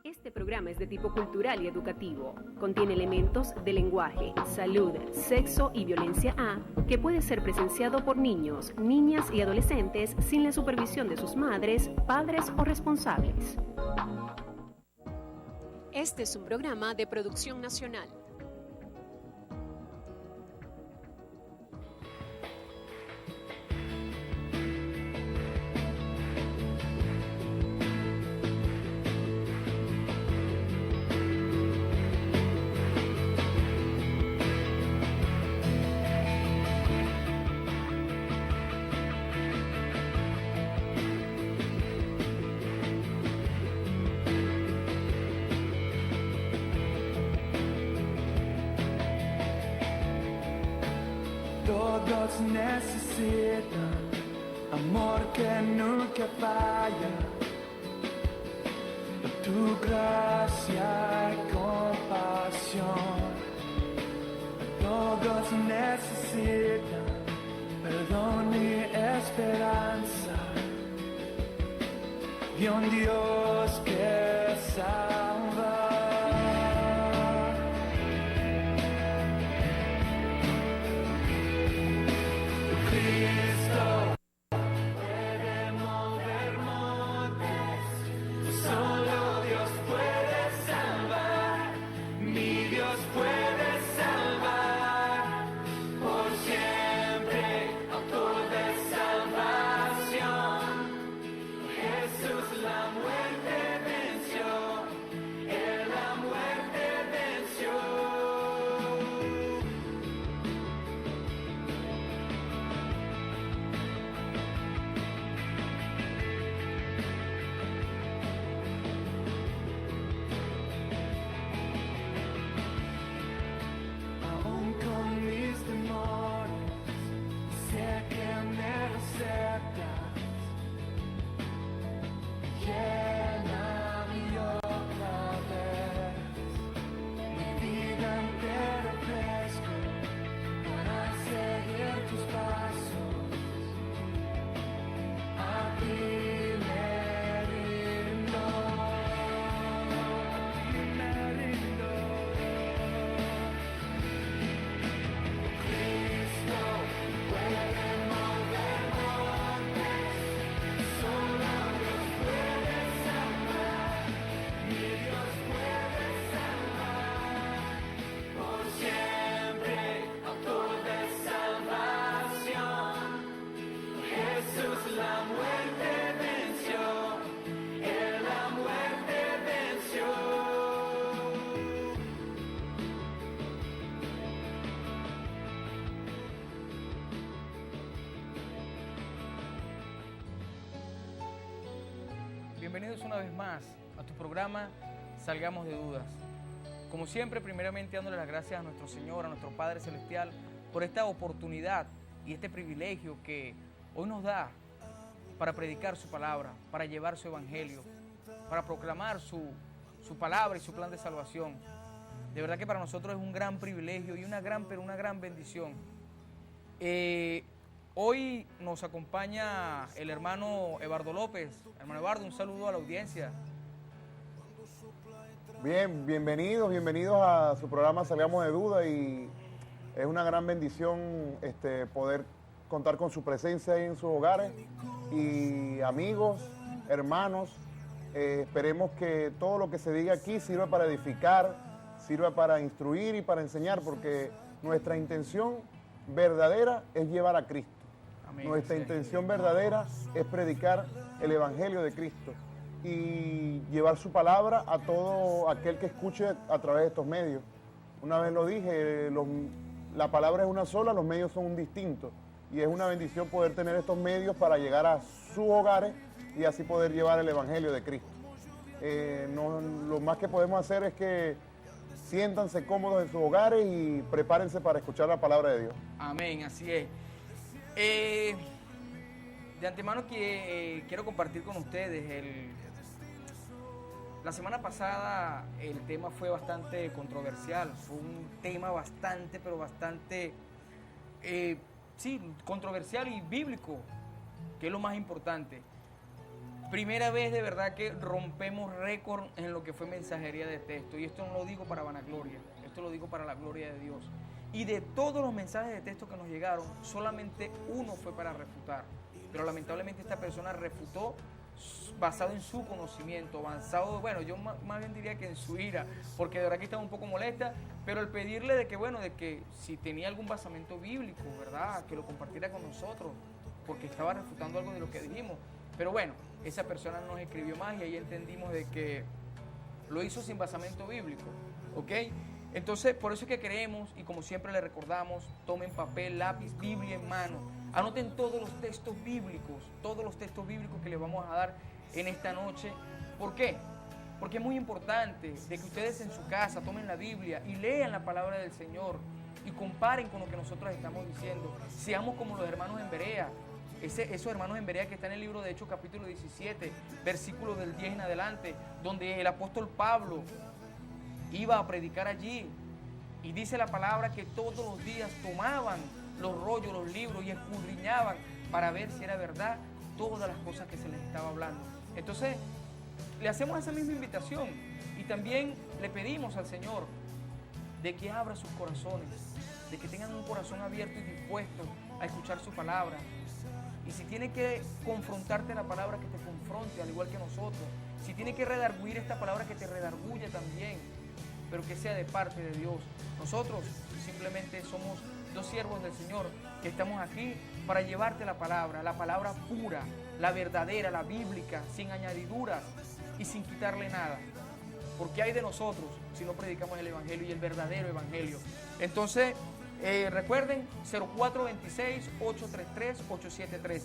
Este programa es de tipo cultural y educativo. Contiene elementos de lenguaje, salud, sexo y violencia A que puede ser presenciado por niños, niñas y adolescentes sin la supervisión de sus madres, padres o responsables. Este es un programa de producción nacional. Todos necesitan amor que nunca falla, tu gracia y compasión. Todos necesitan perdón y esperanza de un Dios que salva. Bienvenidos una vez más a tu programa Salgamos de Dudas. Como siempre, primeramente dándole las gracias a nuestro Señor, a nuestro Padre Celestial, por esta oportunidad y este privilegio que hoy nos da para predicar su palabra, para llevar su evangelio, para proclamar su palabra y su plan de salvación. De verdad que para nosotros es un gran privilegio y una gran bendición. Hoy nos acompaña el hermano Evardo López. Hermano Evardo, un saludo a la audiencia. Bien, bienvenidos a su programa Salgamos de Dudas, y es una gran bendición poder contar con su presencia ahí en sus hogares. Y amigos, hermanos, esperemos que todo lo que se diga aquí sirva para edificar, sirva para instruir y para enseñar, porque nuestra intención verdadera es llevar a Cristo. Amén. Nuestra intención verdadera es predicar el Evangelio de Cristo y llevar su palabra a todo aquel que escuche a través de estos medios. Una vez lo dije, la palabra es una sola, los medios son distintos, y es una bendición poder tener estos medios para llegar a sus hogares y así poder llevar el Evangelio de Cristo. Lo más que podemos hacer es que siéntanse cómodos en sus hogares y prepárense para escuchar la palabra de Dios. Amén, así es. De antemano quiero compartir con ustedes la semana pasada el tema fue bastante controversial, fue un tema bastante controversial y bíblico, que es lo más importante. Primera vez de verdad que rompemos récord en lo que fue mensajería de texto. Y esto no lo digo para vanagloria, esto lo digo para la gloria de Dios. Y de todos los mensajes de texto que nos llegaron, solamente uno fue para refutar. Pero lamentablemente esta persona refutó basado en su conocimiento, avanzado, bueno, yo más bien diría que en su ira, porque de verdad que estaba un poco molesta, pero al pedirle de que, bueno, de que si tenía algún basamento bíblico, ¿verdad?, que lo compartiera con nosotros, porque estaba refutando algo de lo que dijimos. Pero bueno, esa persona nos escribió más y ahí entendimos de que lo hizo sin basamento bíblico, ¿ok? Entonces, por eso es que queremos, y como siempre le recordamos, tomen papel, lápiz, Biblia en mano, anoten todos los textos bíblicos que les vamos a dar en esta noche. ¿Por qué? Porque es muy importante de que ustedes en su casa tomen la Biblia y lean la palabra del Señor y comparen con lo que nosotros estamos diciendo. Seamos como los hermanos en Berea, esos hermanos en Berea que están en el libro de Hechos capítulo 17, versículos del 10 en adelante, donde el apóstol Pablo iba a predicar allí y dice la palabra que todos los días tomaban los rollos, los libros y escudriñaban para ver si era verdad todas las cosas que se les estaba hablando. Entonces, le hacemos esa misma invitación y también le pedimos al Señor de que abra sus corazones, de que tengan un corazón abierto y dispuesto a escuchar su palabra. Y si tiene que confrontarte la palabra, que te confronte, al igual que nosotros. Si tiene que redarguir esta palabra, que te redarguya también, pero que sea de parte de Dios. Nosotros simplemente somos dos siervos del Señor que estamos aquí para llevarte la palabra pura, la verdadera, la bíblica, sin añadiduras y sin quitarle nada. Porque hay de nosotros si no predicamos el Evangelio y el verdadero Evangelio. Entonces, recuerden, 0426-833-8713.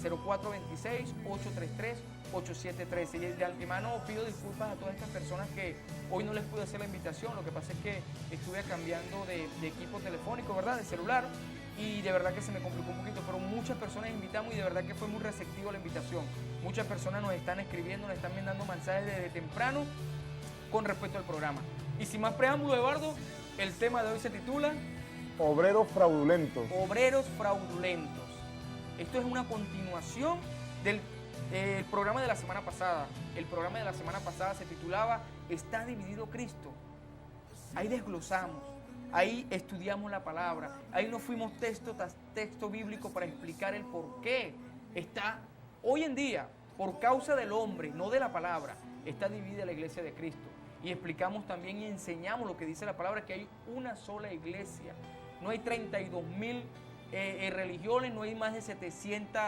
0426-833-8713. Y de antemano pido disculpas a todas estas personas que hoy no les pude hacer la invitación. Lo que pasa es que estuve cambiando de equipo telefónico, ¿verdad?, de celular, y de verdad que se me complicó un poquito, pero muchas personas invitamos y de verdad que fue muy receptivo la invitación. Muchas personas nos están escribiendo, nos están mandando mensajes desde temprano con respecto al programa. Y sin más preámbulo, Eduardo, el tema de hoy se titula Obreros fraudulentos. Obreros fraudulentos. Esto es una continuación del programa de la semana pasada. El programa de la semana pasada se titulaba ¿Está dividido Cristo? Ahí desglosamos, ahí estudiamos la palabra, ahí nos fuimos texto tras texto bíblico para explicar el por qué está hoy en día, por causa del hombre, no de la palabra, está dividida la iglesia de Cristo. Y explicamos también y enseñamos lo que dice la palabra, que hay una sola iglesia. No hay 32,000 religiones, no hay más de 700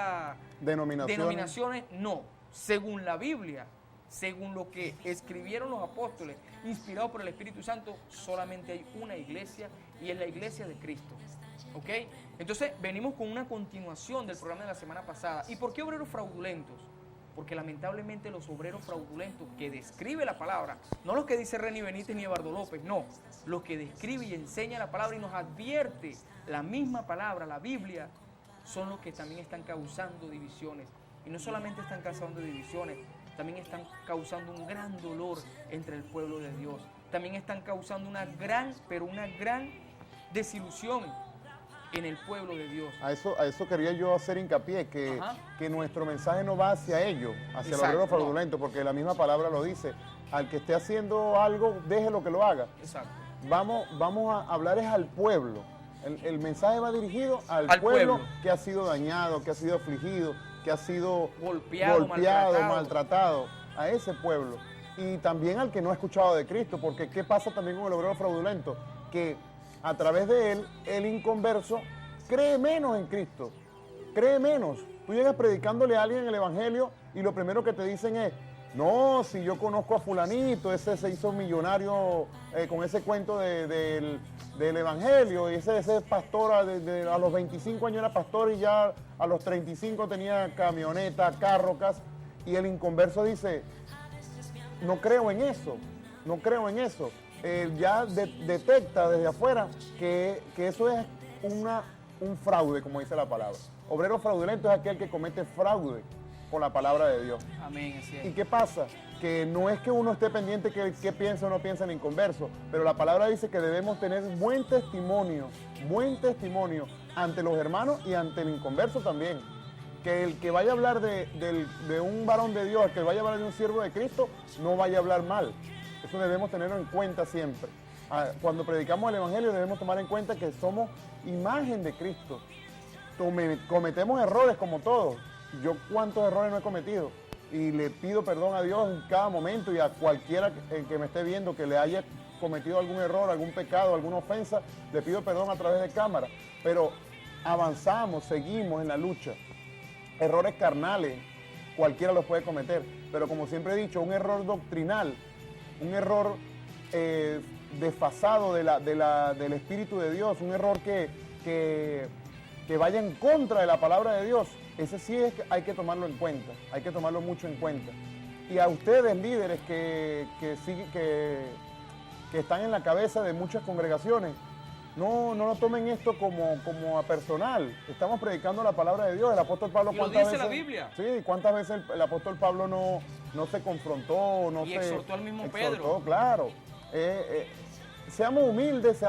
denominaciones. No, según la Biblia, según lo que escribieron los apóstoles, inspirados por el Espíritu Santo, solamente hay una iglesia y es la iglesia de Cristo. ¿Ok? Entonces, venimos con una continuación del programa de la semana pasada. ¿Y por qué obreros fraudulentos? Porque lamentablemente los obreros fraudulentos que describe la palabra, no los que dice Reni Benítez ni Eduardo López, no, los que describe y enseña la palabra y nos advierte la misma palabra, la Biblia, son los que también están causando divisiones. Y no solamente están causando divisiones, también están causando un gran dolor entre el pueblo de Dios. También están causando una gran desilusión en el pueblo de Dios. A eso quería yo hacer hincapié, que nuestro mensaje no va hacia ellos, hacia el obrero fraudulento, porque la misma palabra lo dice. Al que esté haciendo algo, déjelo que lo haga. Exacto. Vamos a hablar es al pueblo. El mensaje va dirigido al pueblo que ha sido dañado, que ha sido afligido, que ha sido golpeado, maltratado, a ese pueblo. Y también al que no ha escuchado de Cristo, porque ¿qué pasa también con el obrero fraudulento? Que a través de él, el inconverso cree menos en Cristo, cree menos. Tú llegas predicándole a alguien el Evangelio y lo primero que te dicen es: no, si yo conozco a fulanito, ese se hizo millonario con ese cuento del Evangelio, y ese pastor a los 25 años era pastor y ya a los 35 tenía camioneta, carro, casa. Y el inconverso dice: no creo en eso, no creo en eso. Ya detecta desde afuera que eso es un fraude, como dice la palabra. Obrero fraudulento es aquel que comete fraude con la palabra de Dios. Amén, así es. ¿Y qué pasa? Que no es que uno esté pendiente qué piensa o no piensa el inconverso, pero la palabra dice que debemos tener buen testimonio ante los hermanos y ante el inconverso también. que el que vaya a hablar de un varón de Dios, el que vaya a hablar de un siervo de Cristo, no vaya a hablar mal. Eso debemos tenerlo en cuenta siempre. Cuando predicamos el Evangelio debemos tomar en cuenta que somos imagen de Cristo. Cometemos errores como todos. Yo cuántos errores no he cometido. Y le pido perdón a Dios en cada momento y a cualquiera que me esté viendo que le haya cometido algún error, algún pecado, alguna ofensa, le pido perdón a través de cámara. Pero avanzamos, seguimos en la lucha. Errores carnales, cualquiera los puede cometer. Pero como siempre he dicho, un error doctrinal, un error desfasado del Espíritu de Dios, un error que vaya en contra de la palabra de Dios, ese sí hay que tomarlo en cuenta, hay que tomarlo mucho en cuenta. Y a ustedes, líderes que están en la cabeza de muchas congregaciones, no lo tomen esto como a personal. Estamos predicando la palabra de Dios. El apóstol Pablo, ¿cuántas veces? Lo dice la Biblia. Sí, ¿cuántas veces el apóstol Pablo no se confrontó? Y exhortó al mismo Pedro. Claro. Seamos humildes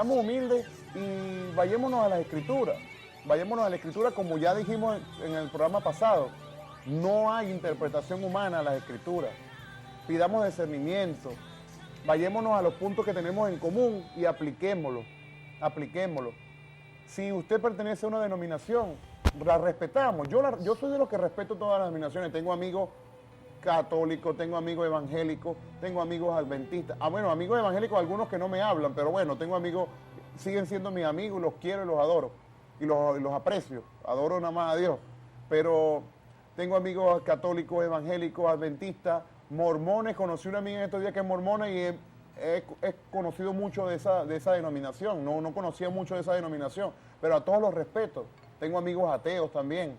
y vayémonos a las Escrituras. Vayémonos a la Escritura, como ya dijimos en el programa pasado. No hay interpretación humana a las Escrituras. Pidamos discernimiento. Vayémonos a los puntos que tenemos en común y apliquémoslo. Si usted pertenece a una denominación, la respetamos. Yo soy de los que respeto todas las denominaciones. Tengo amigos católicos, tengo amigos evangélicos, tengo amigos adventistas. Bueno, amigos evangélicos, algunos que no me hablan, pero bueno, tengo amigos, siguen siendo mis amigos, los quiero y los adoro. Y los aprecio, adoro nada más a Dios. Pero tengo amigos católicos, evangélicos, adventistas, mormones. Conocí una amiga en estos días que es mormona y he conocido mucho de esa denominación. No conocía mucho de esa denominación, pero a todos los respeto. Tengo amigos ateos también.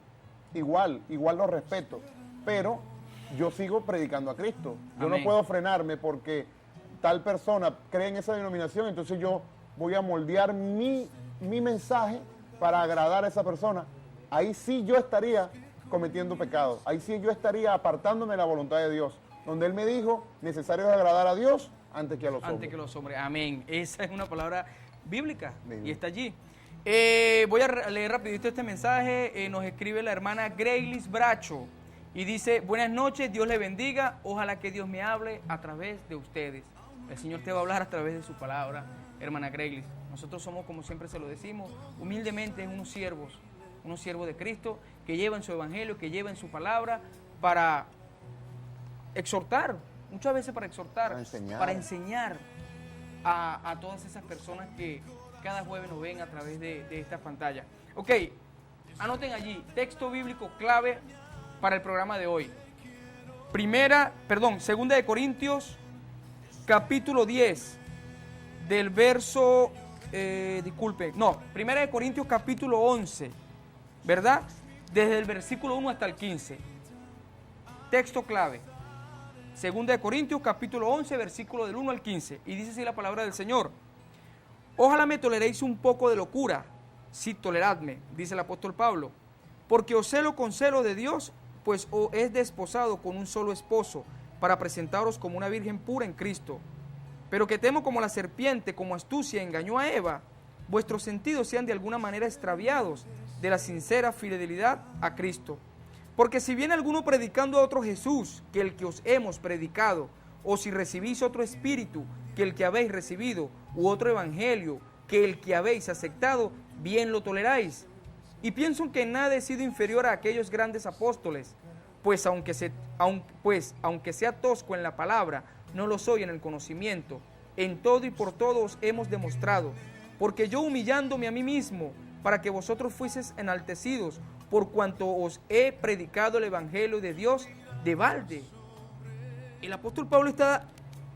Igual los respeto. Pero yo sigo predicando a Cristo. Yo Amén. No puedo frenarme porque tal persona cree en esa denominación, entonces yo voy a moldear mi mensaje para agradar a esa persona. Ahí sí yo estaría cometiendo pecados. Ahí sí yo estaría apartándome de la voluntad de Dios. Donde Él me dijo, necesario es agradar a Dios antes que a los hombres. Antes que los hombres. Amén. Esa es una palabra bíblica y está allí. Voy a leer rapidito este mensaje. Nos escribe la hermana Greylis Bracho y dice: buenas noches, Dios le bendiga. Ojalá que Dios me hable a través de ustedes. El Señor te va a hablar a través de su palabra, hermana Greylis. Nosotros somos, como siempre se lo decimos, humildemente unos siervos de Cristo que llevan su evangelio, que llevan su palabra para exhortar, muchas veces para exhortar, para enseñar a todas esas personas que cada jueves nos ven a través de esta pantalla. Ok, anoten allí, texto bíblico clave para el programa de hoy. Segunda de Corintios, capítulo 10, del verso, Primera de Corintios, capítulo 11, ¿verdad? Desde el versículo 1 hasta el 15. Texto clave. Segunda de Corintios, capítulo 11, versículo del 1 al 15. Y dice así la palabra del Señor: ojalá me toleréis un poco de locura. Sí, toleradme, dice el apóstol Pablo, porque os celo con celo de Dios, pues os es desposado con un solo esposo, para presentaros como una virgen pura en Cristo. Pero que temo como la serpiente, como astucia, engañó a Eva, vuestros sentidos sean de alguna manera extraviados de la sincera fidelidad a Cristo. Porque si viene alguno predicando a otro Jesús que el que os hemos predicado, o si recibís otro espíritu que el que habéis recibido, u otro evangelio que el que habéis aceptado, bien lo toleráis. Y pienso que en nada he sido inferior a aquellos grandes apóstoles, pues aunque sea tosco en la palabra, no lo soy en el conocimiento. En todo y por todo os hemos demostrado, porque yo humillándome a mí mismo, para que vosotros fueseis enaltecidos, por cuanto os he predicado el evangelio de Dios de balde. El apóstol Pablo está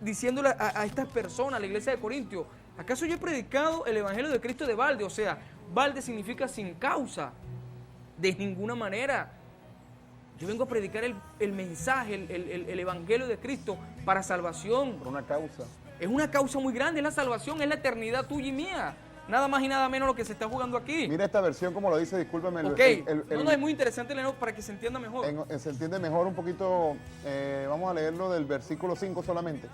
diciéndole a estas personas, a la iglesia de Corintios: ¿acaso yo he predicado el evangelio de Cristo de balde? O sea, balde significa sin causa, de ninguna manera. Yo vengo a predicar el mensaje, el evangelio de Cristo para salvación. Por una causa. Es una causa muy grande, es la salvación, es la eternidad tuya y mía. Nada más y nada menos lo que se está jugando aquí. Mira esta versión como lo dice, discúlpame. Ok, no, es muy interesante leerlo para que se entienda mejor. Se entiende mejor un poquito, vamos a leerlo del versículo 5 solamente.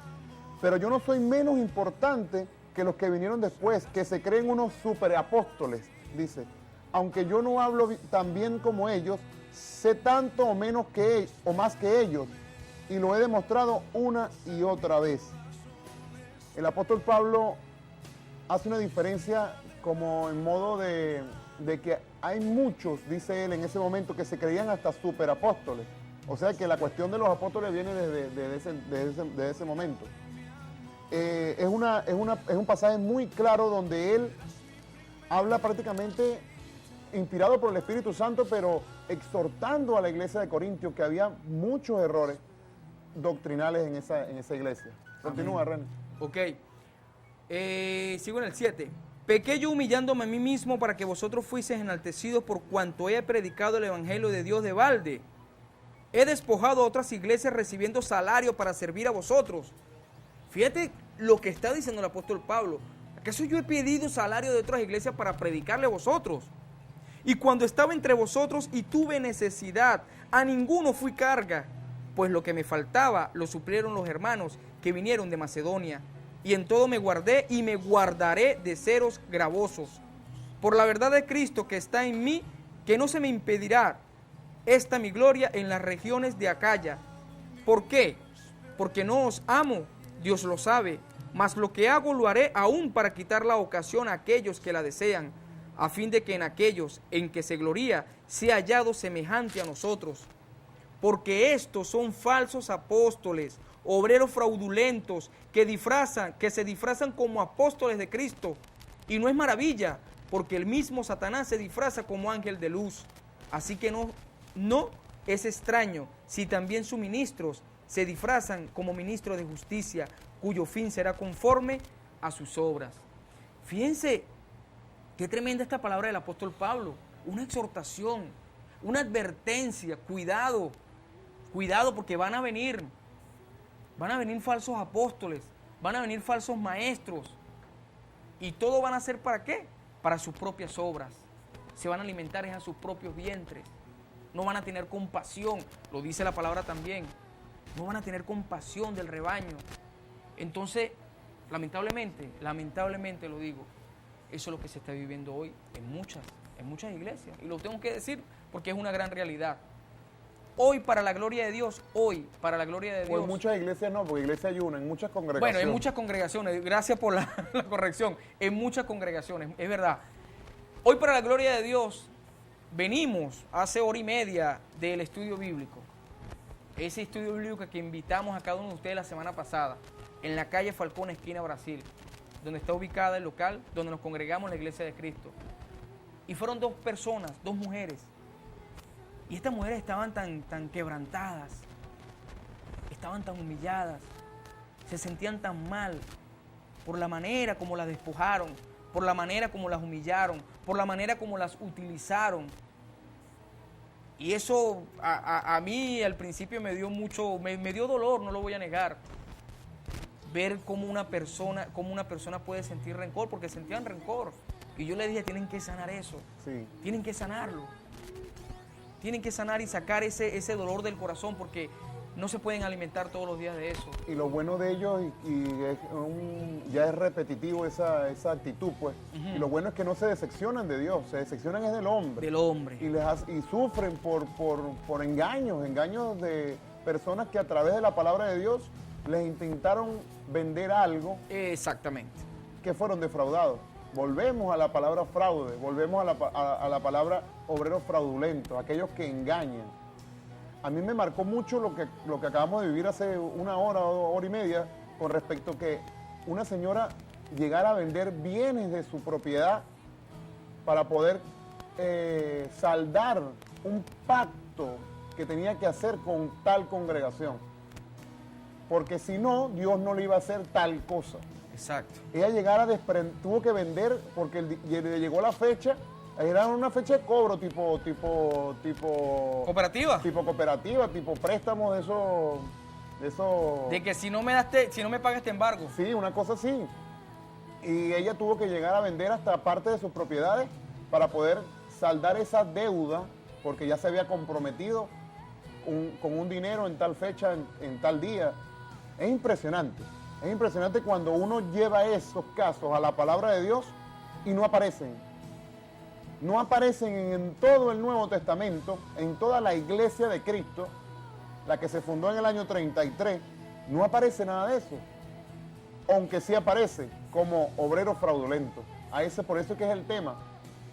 Pero yo no soy menos importante que los que vinieron después, que se creen unos superapóstoles, dice. Aunque yo no hablo tan bien como ellos, sé tanto o menos que o más que ellos, y lo he demostrado una y otra vez. El apóstol Pablo hace una diferencia como en modo de que hay muchos, dice él en ese momento, que se creían hasta superapóstoles. O sea que la cuestión de los apóstoles viene desde ese momento. Es un pasaje muy claro donde él habla prácticamente inspirado por el Espíritu Santo, pero exhortando a la iglesia de Corintios que había muchos errores doctrinales en esa iglesia. Continúa, René. Ok. Sigo en el 7. Pequé yo humillándome a mí mismo para que vosotros fuiseis enaltecidos por cuanto he predicado el evangelio de Dios de balde. He despojado a otras iglesias recibiendo salario para servir a vosotros. Fíjate lo que está diciendo el apóstol Pablo. ¿Acaso yo he pedido salario de otras iglesias para predicarle a vosotros? Y cuando estaba entre vosotros y tuve necesidad, a ninguno fui carga, pues lo que me faltaba lo suplieron los hermanos que vinieron de Macedonia. Y en todo me guardé y me guardaré de seros gravosos. Por la verdad de Cristo que está en mí, que no se me impedirá esta mi gloria en las regiones de Acaya. ¿Por qué? Porque no os amo, Dios lo sabe, mas lo que hago lo haré aún para quitar la ocasión a aquellos que la desean, a fin de que en aquellos en que se gloría sea hallado semejante a nosotros. Porque estos son falsos apóstoles, obreros fraudulentos, que se disfrazan como apóstoles de Cristo. Y no es maravilla, porque el mismo Satanás se disfraza como ángel de luz. Así que no es extraño si también sus ministros se disfrazan como ministros de justicia, cuyo fin será conforme a sus obras. Fíjense qué tremenda esta palabra del apóstol Pablo. Una exhortación, una advertencia. Cuidado, cuidado, porque van a venir falsos apóstoles, van a venir falsos maestros. ¿Y todo van a ser para qué? Para sus propias obras. Se van a alimentar a sus propios vientres. No van a tener compasión, lo dice la palabra también. No van a tener compasión del rebaño. Entonces, lamentablemente lo digo, eso es lo que se está viviendo hoy en muchas iglesias. Y lo tengo que decir porque es una gran realidad. Hoy para la gloria de Dios, Pues muchas iglesias no, porque iglesia hay una, en muchas congregaciones. Bueno, en muchas congregaciones, gracias por la corrección, en muchas congregaciones, es verdad. Hoy para la gloria de Dios, venimos hace hora y media del estudio bíblico. Ese estudio bíblico que invitamos a cada uno de ustedes la semana pasada, en la calle Falcón, esquina Brasil, donde está ubicada el local, donde nos congregamos en la Iglesia de Cristo. Y fueron dos personas, dos mujeres. Y estas mujeres estaban tan quebrantadas, estaban tan humilladas, se sentían tan mal por la manera como las despojaron, por la manera como las humillaron, por la manera como las utilizaron. Y eso a mí al principio me dio me dio dolor, no lo voy a negar. Ver cómo una persona puede sentir rencor, porque sentían rencor. Y yo le dije, tienen que sanar eso. Sí. Tienen que sanarlo. Tienen que sanar y sacar ese dolor del corazón, porque no se pueden alimentar todos los días de eso. Y lo bueno de ellos, ya es repetitivo esa actitud, pues. Y lo bueno es que no se decepcionan de Dios, se decepcionan es del hombre. Del hombre. Y sufren por engaños de personas que a través de la palabra de Dios les intentaron vender algo. Exactamente. Que fueron defraudados. Volvemos a la palabra fraude, volvemos a la palabra obreros fraudulentos, aquellos que engañan. A mí me marcó mucho lo que acabamos de vivir hace una hora o hora y media con respecto a que una señora llegara a vender bienes de su propiedad para poder saldar un pacto que tenía que hacer con tal congregación. Porque si no, Dios no le iba a hacer tal cosa. Exacto. Ella tuvo que vender porque le llegó la fecha. Era una fecha de cobro tipo ¿Cooperativa? Tipo cooperativa, tipo préstamo de eso. De que si no me pagas este embargo. Sí, una cosa así. Y ella tuvo que llegar a vender hasta parte de sus propiedades para poder saldar esa deuda, porque ya se había comprometido con un dinero en tal fecha, en tal día. Es impresionante cuando uno lleva esos casos a la palabra de Dios y no aparecen. no aparecen en todo el Nuevo Testamento, en toda la iglesia de Cristo, la que se fundó en el año 33, no aparece nada de eso. Aunque sí aparece como obrero fraudulento. Por eso es que es el tema.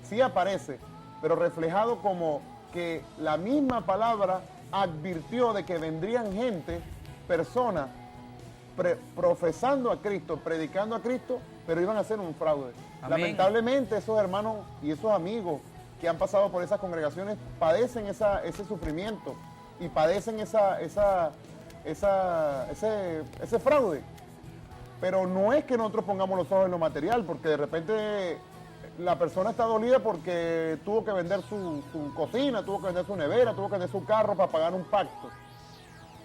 Sí aparece, pero reflejado como que la misma palabra advirtió de que vendrían gente, personas, profesando a Cristo, predicando a Cristo, pero iban a hacer un fraude. Amén. Lamentablemente esos hermanos y esos amigos que han pasado por esas congregaciones padecen ese sufrimiento y padecen ese fraude. Pero no es que nosotros pongamos los ojos en lo material, porque de repente la persona está dolida porque tuvo que vender su cocina, tuvo que vender su nevera, tuvo que vender su carro para pagar un pacto.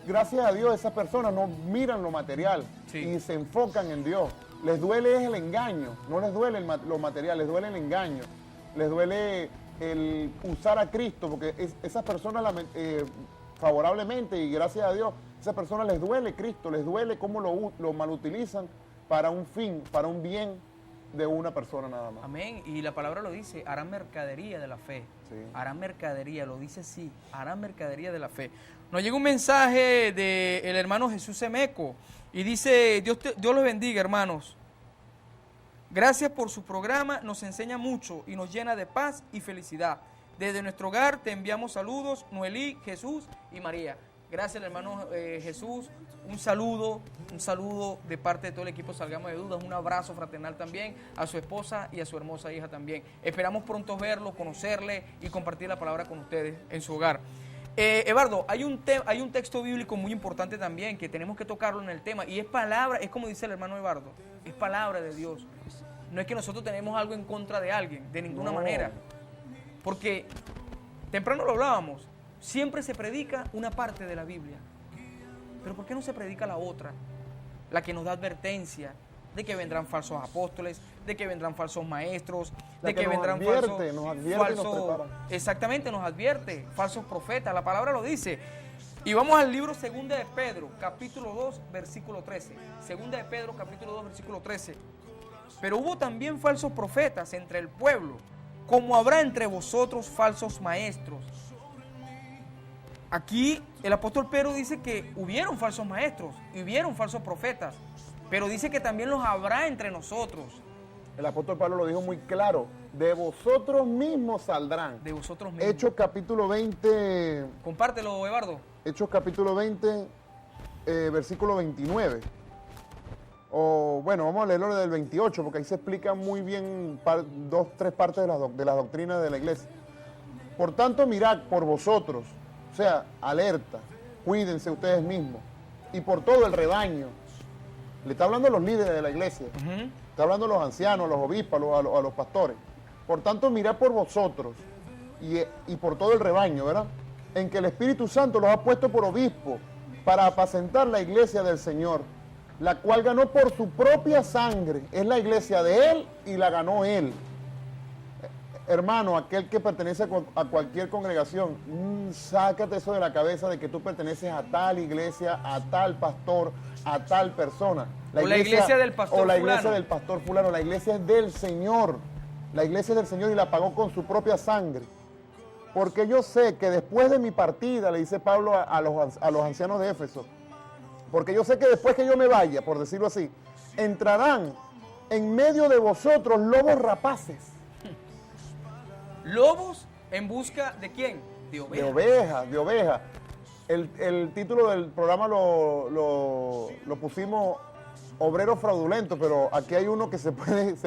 Gracias a Dios esas personas no miran lo material y se enfocan en Dios. Les duele es el engaño, no les duele lo material, les duele el engaño, les duele el usar a Cristo, porque esas personas favorablemente y gracias a Dios, esas personas les duele Cristo, les duele cómo lo malutilizan para un fin, para un bien de una persona nada más. Amén. Y la palabra lo dice, harán mercadería de la fe. Sí. Harán mercadería, lo dice así, harán mercadería de la fe. Nos llega un mensaje del hermano Jesús Semeco y dice, Dios los bendiga, hermanos. Gracias por su programa, nos enseña mucho y nos llena de paz y felicidad. Desde nuestro hogar te enviamos saludos, Noelí, Jesús y María. Gracias, hermano Jesús. Un saludo de parte de todo el equipo Salgamos de Dudas. Un abrazo fraternal también a su esposa y a su hermosa hija también. Esperamos pronto verlo, conocerle y compartir la palabra con ustedes en su hogar. Eduardo, hay un texto bíblico muy importante también que tenemos que tocarlo en el tema y es palabra, es como dice el hermano Eduardo, es palabra de Dios. No es que nosotros tenemos algo en contra de alguien, de ninguna manera. Porque temprano lo hablábamos, siempre se predica una parte de la Biblia. Pero ¿por qué no se predica la otra? La que nos da advertencia de que vendrán falsos apóstoles, de que vendrán falsos maestros, de que vendrán falsos... Exactamente, nos advierte, falsos profetas. La palabra lo dice. Y vamos al libro 2 de Pedro, capítulo 2, versículo 13. 2 de Pedro, capítulo 2, versículo 13. Pero hubo también falsos profetas entre el pueblo, como habrá entre vosotros falsos maestros. Aquí el apóstol Pedro dice que hubieron falsos maestros y hubieron falsos profetas, pero dice que también los habrá entre nosotros. El apóstol Pablo lo dijo muy claro, de vosotros mismos saldrán. De vosotros mismos. Hechos capítulo 20. Compártelo, Eduardo. Hechos capítulo 20, versículo 29. O bueno, vamos a leerlo del 28, porque ahí se explica muy bien tres partes de las doctrinas de la iglesia. Por tanto, mirad por vosotros, o sea, alerta, cuídense ustedes mismos, y por todo el rebaño. Le está hablando a los líderes de la iglesia, está hablando a los ancianos, a los obispos, a los pastores. Por tanto, mirad por vosotros y por todo el rebaño, ¿verdad? En que el Espíritu Santo los ha puesto por obispos para apacentar la iglesia del Señor, la cual ganó por su propia sangre. Es la iglesia de Él y la ganó Él. Hermano, aquel que pertenece a cualquier congregación, sácate eso de la cabeza de que tú perteneces a tal iglesia, a tal pastor, a tal persona. La iglesia del pastor fulano. O la iglesia del pastor fulano. La iglesia es del Señor. La iglesia es del Señor y la pagó con su propia sangre. Porque yo sé que después de mi partida, le dice Pablo a los ancianos de Éfeso, porque yo sé que después que yo me vaya, por decirlo así, entrarán en medio de vosotros lobos rapaces. ¿Lobos en busca de quién? De ovejas. De ovejas. El título del programa lo pusimos Obrero Fraudulento, pero aquí hay uno que se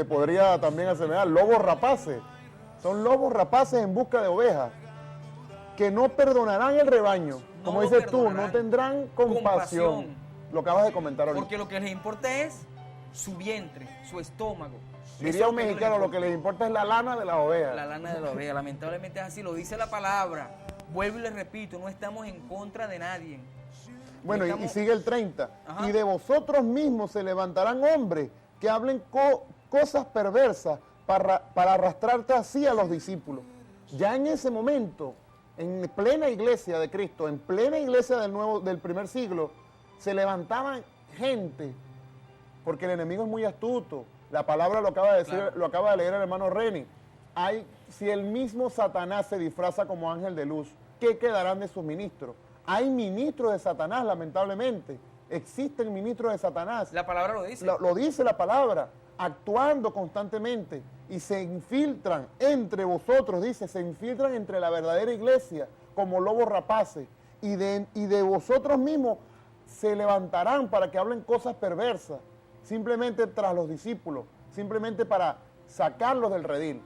podría también asemejar, lobos rapaces. Son lobos rapaces en busca de ovejas, que no perdonarán el rebaño. Como dices tú, no tendrán compasión. Lo acabas de comentar ahorita. Porque lo que les importa es su vientre, su estómago. Diría un mexicano, lo que les importa es la lana de la oveja. La lana de la oveja, lamentablemente es así, lo dice la palabra. Vuelvo y les repito, no estamos en contra de nadie. Bueno, y sigue el 30. Ajá. Y de vosotros mismos se levantarán hombres que hablen cosas perversas para arrastrarte así a los discípulos. Ya en ese momento, en plena iglesia de Cristo, en plena iglesia del primer siglo, se levantaban gente, porque el enemigo es muy astuto. La palabra lo acaba de decir, claro. Lo acaba de leer el hermano Reni. si el mismo Satanás se disfraza como ángel de luz, ¿qué quedarán de sus ministros? Hay ministros de Satanás, lamentablemente. Existen ministros de Satanás. La palabra lo dice. Lo dice la palabra, actuando constantemente y se infiltran entre vosotros, dice, se infiltran entre la verdadera iglesia como lobos rapaces y de vosotros mismos se levantarán para que hablen cosas perversas, simplemente tras los discípulos, simplemente para sacarlos del redil.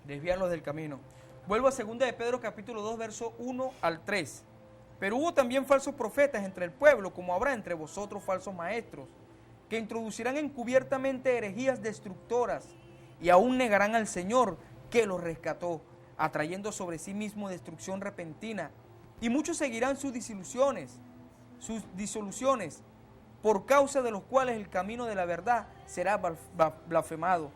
Desviarlos del camino. Vuelvo a 2 de Pedro capítulo 2, verso 1 al 3. Pero hubo también falsos profetas entre el pueblo, como habrá entre vosotros falsos maestros, que introducirán encubiertamente herejías destructoras, y aún negarán al Señor que los rescató, atrayendo sobre sí mismo destrucción repentina. Y muchos seguirán sus disoluciones, por causa de los cuales el camino de la verdad será blasfemado.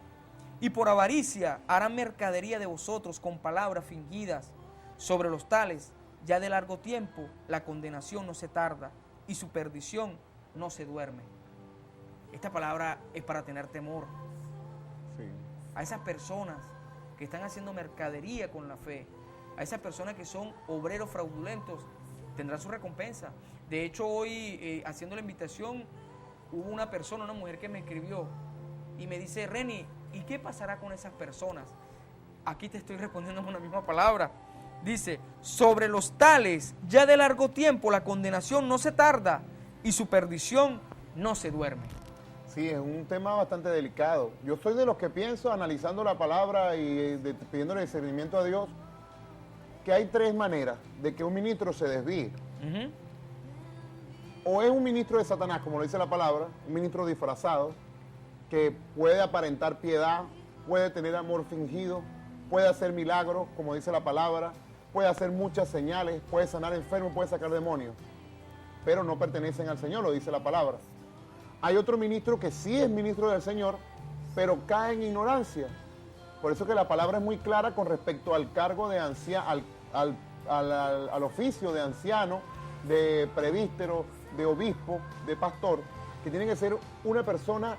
Y por avaricia harán mercadería de vosotros con palabras fingidas. Sobre los tales, ya de largo tiempo, la condenación no se tarda y su perdición no se duerme. Esta palabra es para tener temor. Sí. A esas personas que están haciendo mercadería con la fe, a esas personas que son obreros fraudulentos, tendrán su recompensa. De hecho, hoy, haciendo la invitación, hubo una persona, una mujer que me escribió y me dice, Reni, ¿y qué pasará con esas personas? Aquí te estoy respondiendo con la misma palabra. Dice, sobre los tales, ya de largo tiempo, la condenación no se tarda y su perdición no se duerme. Sí, es un tema bastante delicado. Yo soy de los que pienso, analizando la palabra y pidiéndole discernimiento a Dios, que hay tres maneras de que un ministro se desvíe. O es un ministro de Satanás, como lo dice la palabra, un ministro disfrazado, que puede aparentar piedad, puede tener amor fingido, puede hacer milagros, como dice la palabra, puede hacer muchas señales, puede sanar enfermos, puede sacar demonios, pero no pertenecen al Señor, lo dice la palabra. Hay otro ministro que sí es ministro del Señor, pero cae en ignorancia. Por eso que la palabra es muy clara con respecto al cargo de anciano, al oficio de anciano, de presbítero, de obispo, de pastor, que tiene que ser una persona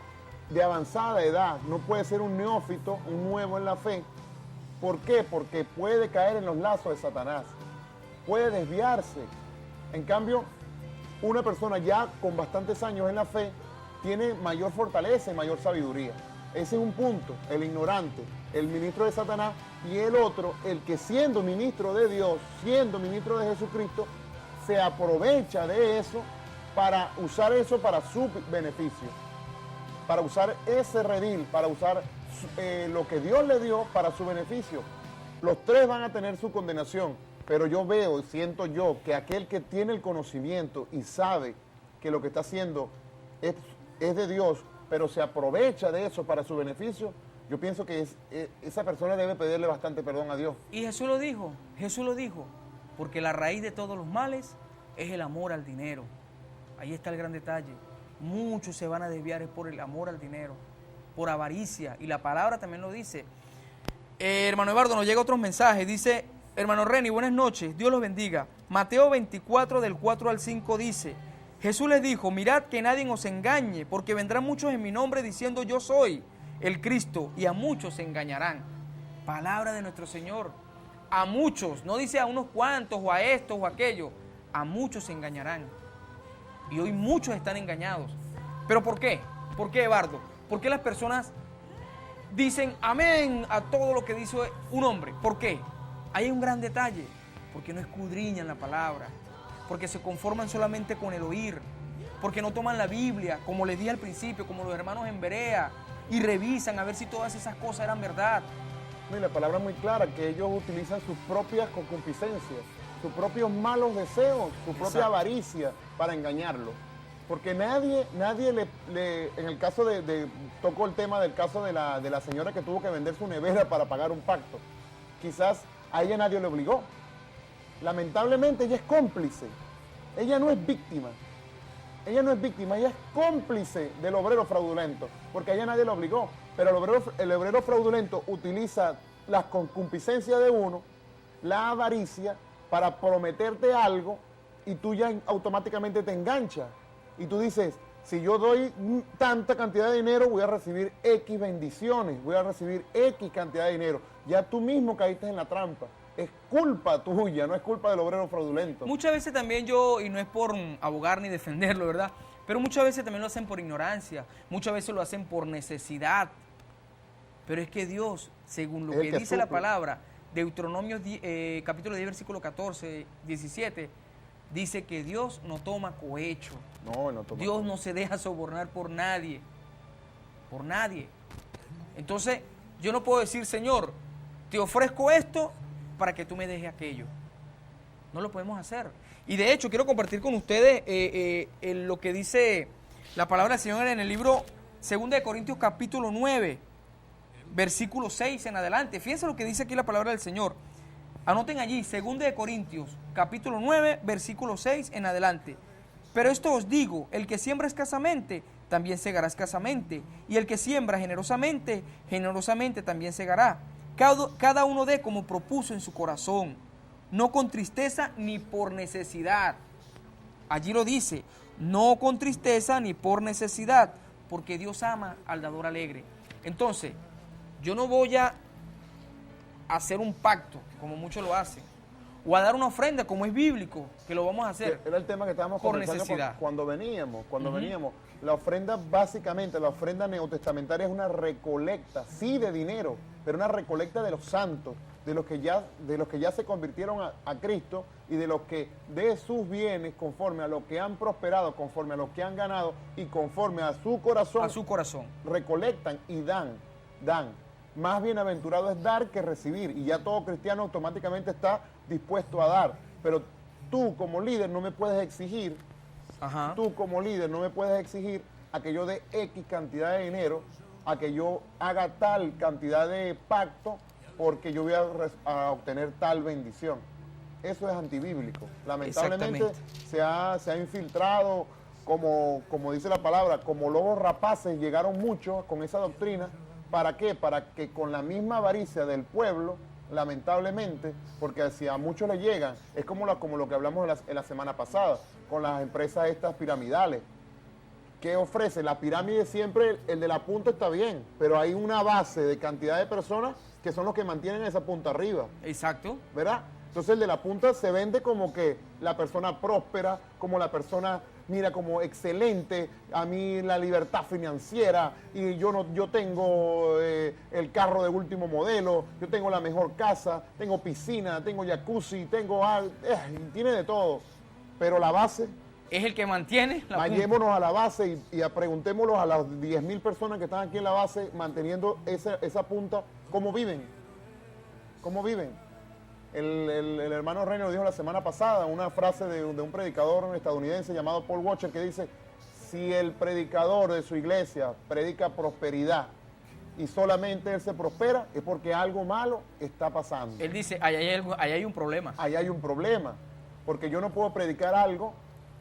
de avanzada edad, no puede ser un neófito, un nuevo en la fe. ¿Por qué? Porque puede caer en los lazos de Satanás, puede desviarse. En cambio, una persona ya con bastantes años en la fe tiene mayor fortaleza y mayor sabiduría. Ese es un punto, el ignorante, el ministro de Satanás, y el otro, el que siendo ministro de Dios, siendo ministro de Jesucristo, se aprovecha de eso para usar eso para su beneficio, para usar ese redil, para usar lo que Dios le dio para su beneficio. Los tres van a tener su condenación, pero yo veo, siento yo, que aquel que tiene el conocimiento y sabe que lo que está haciendo es de Dios, pero se aprovecha de eso para su beneficio, yo pienso que esa persona debe pedirle bastante perdón a Dios. Y Jesús lo dijo, porque la raíz de todos los males es el amor al dinero. Ahí está el gran detalle. Muchos se van a desviar es por el amor al dinero, por avaricia, y la palabra también lo dice. Hermano Eduardo, nos llega otros mensajes, dice, hermano Reni, buenas noches, Dios los bendiga. Mateo 24 del 4 al 5 dice, Jesús les dijo, mirad que nadie os engañe, porque vendrán muchos en mi nombre diciendo yo soy el Cristo, y a muchos se engañarán. Palabra de nuestro Señor. A muchos, no dice a unos cuantos o a estos o a aquellos, a muchos se engañarán. Y hoy muchos están engañados. ¿Pero por qué? ¿Por qué, Eduardo? ¿Por qué las personas dicen amén a todo lo que dice un hombre? ¿Por qué? Hay un gran detalle. Porque no escudriñan la palabra. Porque se conforman solamente con el oír. Porque no toman la Biblia, como les dije al principio, como los hermanos en Berea, y revisan a ver si todas esas cosas eran verdad. No, y la palabra es muy clara, que ellos utilizan sus propias concupiscencias, sus propios malos deseos, su propia avaricia para engañarlo. Porque nadie en el caso tocó el tema del caso de la señora que tuvo que vender su nevera para pagar un pacto. Quizás a ella nadie le obligó. Lamentablemente ella es cómplice. Ella no es víctima. Ella no es víctima, ella es cómplice del obrero fraudulento, porque a ella nadie le obligó. Pero el obrero fraudulento utiliza las concupiscencias de uno, la avaricia, para prometerte algo, y tú ya automáticamente te enganchas. Y tú dices, si yo doy tanta cantidad de dinero, voy a recibir X bendiciones, voy a recibir X cantidad de dinero. ya tú mismo caíste en la trampa. Es culpa tuya, no es culpa del obrero fraudulento. Muchas veces también yo, y no es por abogar ni defenderlo, ¿verdad? Pero muchas veces también lo hacen por ignorancia, muchas veces lo hacen por necesidad. Pero es que Dios, según lo que dice la palabra, Deuteronomio capítulo 10, versículo 14, 17, dice que Dios no toma cohecho. No, no toma Dios cohecho. no se deja sobornar por nadie. Por nadie. Entonces, yo no puedo decir, Señor, te ofrezco esto para que tú me dejes aquello. No lo podemos hacer. Y de hecho, quiero compartir con ustedes lo que dice la palabra del Señor en el libro 2 de Corintios capítulo 9, versículo 6 en adelante. Fíjense lo que dice aquí la palabra del Señor. Anoten allí, 2 de Corintios capítulo 9, versículo 6 en adelante. Pero esto os digo, el que siembra escasamente, también segará escasamente. Y el que siembra generosamente, generosamente también segará. Cada uno dé como propuso en su corazón, no con tristeza ni por necesidad. Allí lo dice, no con tristeza ni por necesidad, porque Dios ama al dador alegre. Entonces, yo no voy a hacer un pacto, como muchos lo hacen, o a dar una ofrenda, como es bíblico, que lo vamos a hacer. Era el tema que estábamos por conversando necesidad. cuando veníamos. La ofrenda, básicamente, la ofrenda neotestamentaria es una recolecta, sí, de dinero, pero una recolecta de los santos, de los que ya se convirtieron a Cristo y de los que de sus bienes, conforme a lo que han prosperado, conforme a lo que han ganado y conforme a su corazón, recolectan y dan. Más bienaventurado es dar que recibir, y ya todo cristiano automáticamente está dispuesto a dar. Pero tú como líder no me puedes exigir, a que yo dé X cantidad de dinero, a que yo haga tal cantidad de pacto, porque yo voy a obtener tal bendición. Eso es antibíblico. Lamentablemente se ha infiltrado, como dice la palabra, como lobos rapaces llegaron muchos con esa doctrina. ¿Para qué? Para que con la misma avaricia del pueblo, lamentablemente, porque si a muchos le llegan, es como lo que hablamos en la semana pasada, con las empresas estas piramidales. ¿Qué ofrece? La pirámide siempre, el de la punta está bien, pero hay una base de cantidad de personas que son los que mantienen esa punta arriba. Exacto. ¿Verdad? Entonces el de la punta se vende como que la persona próspera, como la persona, mira, como excelente, a mí la libertad financiera, y yo tengo el carro de último modelo, yo tengo la mejor casa, tengo piscina, tengo jacuzzi, tiene de todo. Pero la base... Es el que mantiene la punta. Vayémonos a la base y preguntémoslos a las 10.000 personas que están aquí en la base manteniendo esa punta, ¿cómo viven? ¿Cómo viven? El hermano René lo dijo la semana pasada, una frase de un predicador estadounidense llamado Paul Washer, que dice, si el predicador de su iglesia predica prosperidad y solamente él se prospera, es porque algo malo está pasando. Él dice, ahí hay un problema. Ahí hay un problema, porque yo no puedo predicar algo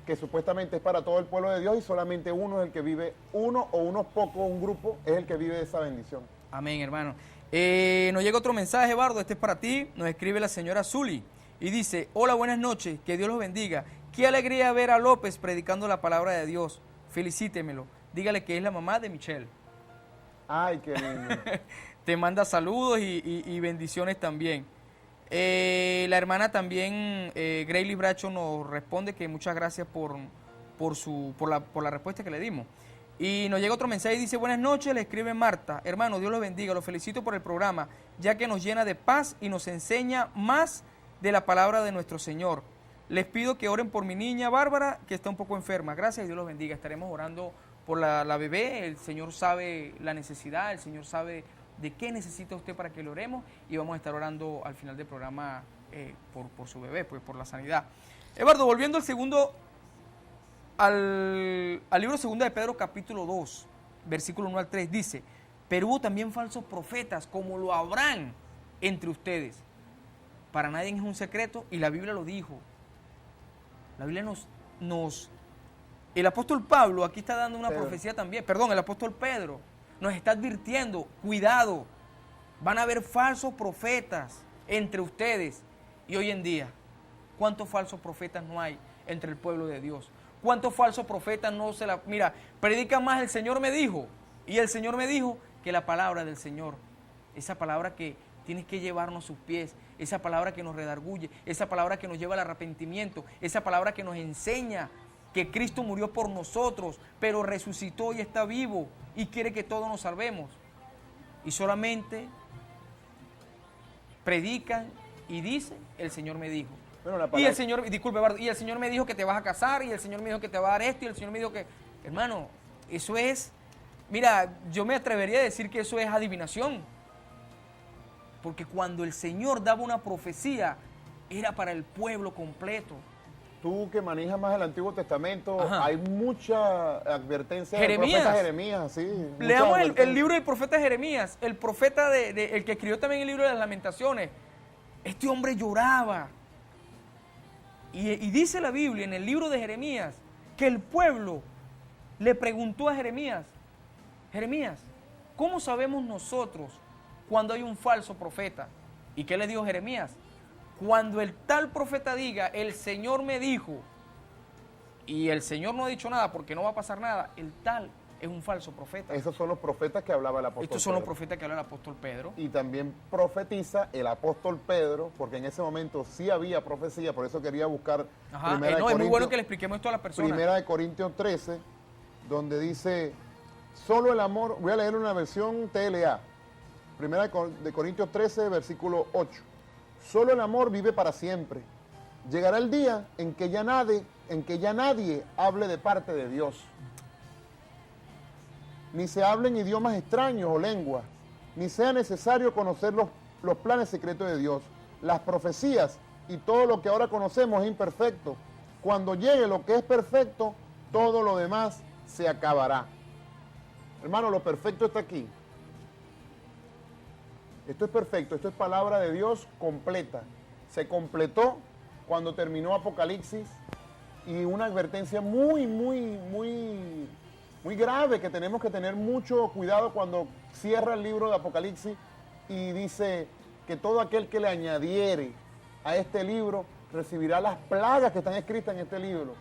que supuestamente es para todo el pueblo de Dios y solamente uno es el que vive, uno o unos pocos, un grupo, es el que vive de esa bendición. Amén, hermano. Nos llega otro mensaje, Eduardo, este es para ti, nos escribe la señora Zuli y dice, hola, buenas noches, que Dios los bendiga. Qué alegría ver a López predicando la palabra de Dios, felicítemelo, dígale que es la mamá de Michelle. Ay, qué lindo. Te manda saludos y bendiciones también. La hermana también, Grayly Bracho, nos responde que muchas gracias por la respuesta que le dimos. Y nos llega otro mensaje y dice, buenas noches, le escribe Marta, hermano, Dios los bendiga, los felicito por el programa, ya que nos llena de paz y nos enseña más de la palabra de nuestro Señor. Les pido que oren por mi niña Bárbara, que está un poco enferma. Gracias y Dios los bendiga. Estaremos orando por la bebé, el Señor sabe la necesidad, el Señor sabe de qué necesita usted para que le oremos y vamos a estar orando al final del programa por su bebé, pues por la sanidad. Eduardo, volviendo al libro 2 de Pedro capítulo 2, versículo 1 al 3, dice, pero hubo también falsos profetas, como lo habrán entre ustedes. Para nadie es un secreto y la Biblia lo dijo. La Biblia el apóstol Pablo aquí está dando una profecía también, el apóstol Pedro nos está advirtiendo, cuidado, van a haber falsos profetas entre ustedes. Y hoy en día, ¿cuántos falsos profetas no hay entre el pueblo de Dios? ¿Cuántos falsos profetas no se la... Mira, predica más, el Señor me dijo, y el Señor me dijo que la palabra del Señor, esa palabra que tienes que llevarnos sus pies. Esa palabra que nos redarguye, esa palabra que nos lleva al arrepentimiento, esa palabra que nos enseña que Cristo murió por nosotros, pero resucitó y está vivo y quiere que todos nos salvemos. Y solamente predican y dicen, el Señor me dijo. Bueno, Y el Señor, disculpe, Eduardo, y el Señor me dijo que te vas a casar, y el Señor me dijo que te va a dar esto, y el Señor me dijo que... Hermano, eso es... Mira, yo me atrevería a decir que eso es adivinación. Porque cuando el Señor daba una profecía, era para el pueblo completo. Tú que manejas más el Antiguo Testamento, Ajá. hay mucha advertencia del Jeremías. profeta Jeremías, sí. Leamos el libro del profeta Jeremías, el profeta el que escribió también el libro de las Lamentaciones. Este hombre lloraba. Y dice la Biblia en el libro de Jeremías que el pueblo le preguntó a Jeremías, Jeremías, ¿cómo sabemos nosotros cuando hay un falso profeta? ¿Y qué le dijo Jeremías? Cuando el tal profeta diga, el Señor me dijo, y el Señor no ha dicho nada porque no va a pasar nada, el tal es un falso profeta. Esos son los profetas que hablaba el apóstol Estos son los Pedro. profetas que habla el apóstol Pedro. Y también profetiza el apóstol Pedro, porque en ese momento sí había profecía, por eso quería buscar Ajá, Primera de no, es muy Corintios- bueno que le expliquemos esto a las personas. Primera de Corintios 13, donde dice, solo el amor, voy a leer una versión TLA, Primera de Corintios 13, versículo 8, solo el amor vive para siempre. Llegará el día en que ya nadie hable de parte de Dios, ni se hablen idiomas extraños o lenguas, ni sea necesario conocer los planes secretos de Dios. Las profecías y todo lo que ahora conocemos es imperfecto. Cuando llegue lo que es perfecto, todo lo demás se acabará. Hermano, lo perfecto está aquí. Esto es perfecto, esto es palabra de Dios completa. Se completó cuando terminó Apocalipsis y una advertencia muy grave que tenemos que tener mucho cuidado cuando cierra el libro de Apocalipsis y dice que todo aquel que le añadiere a este libro recibirá las plagas que están escritas en este libro.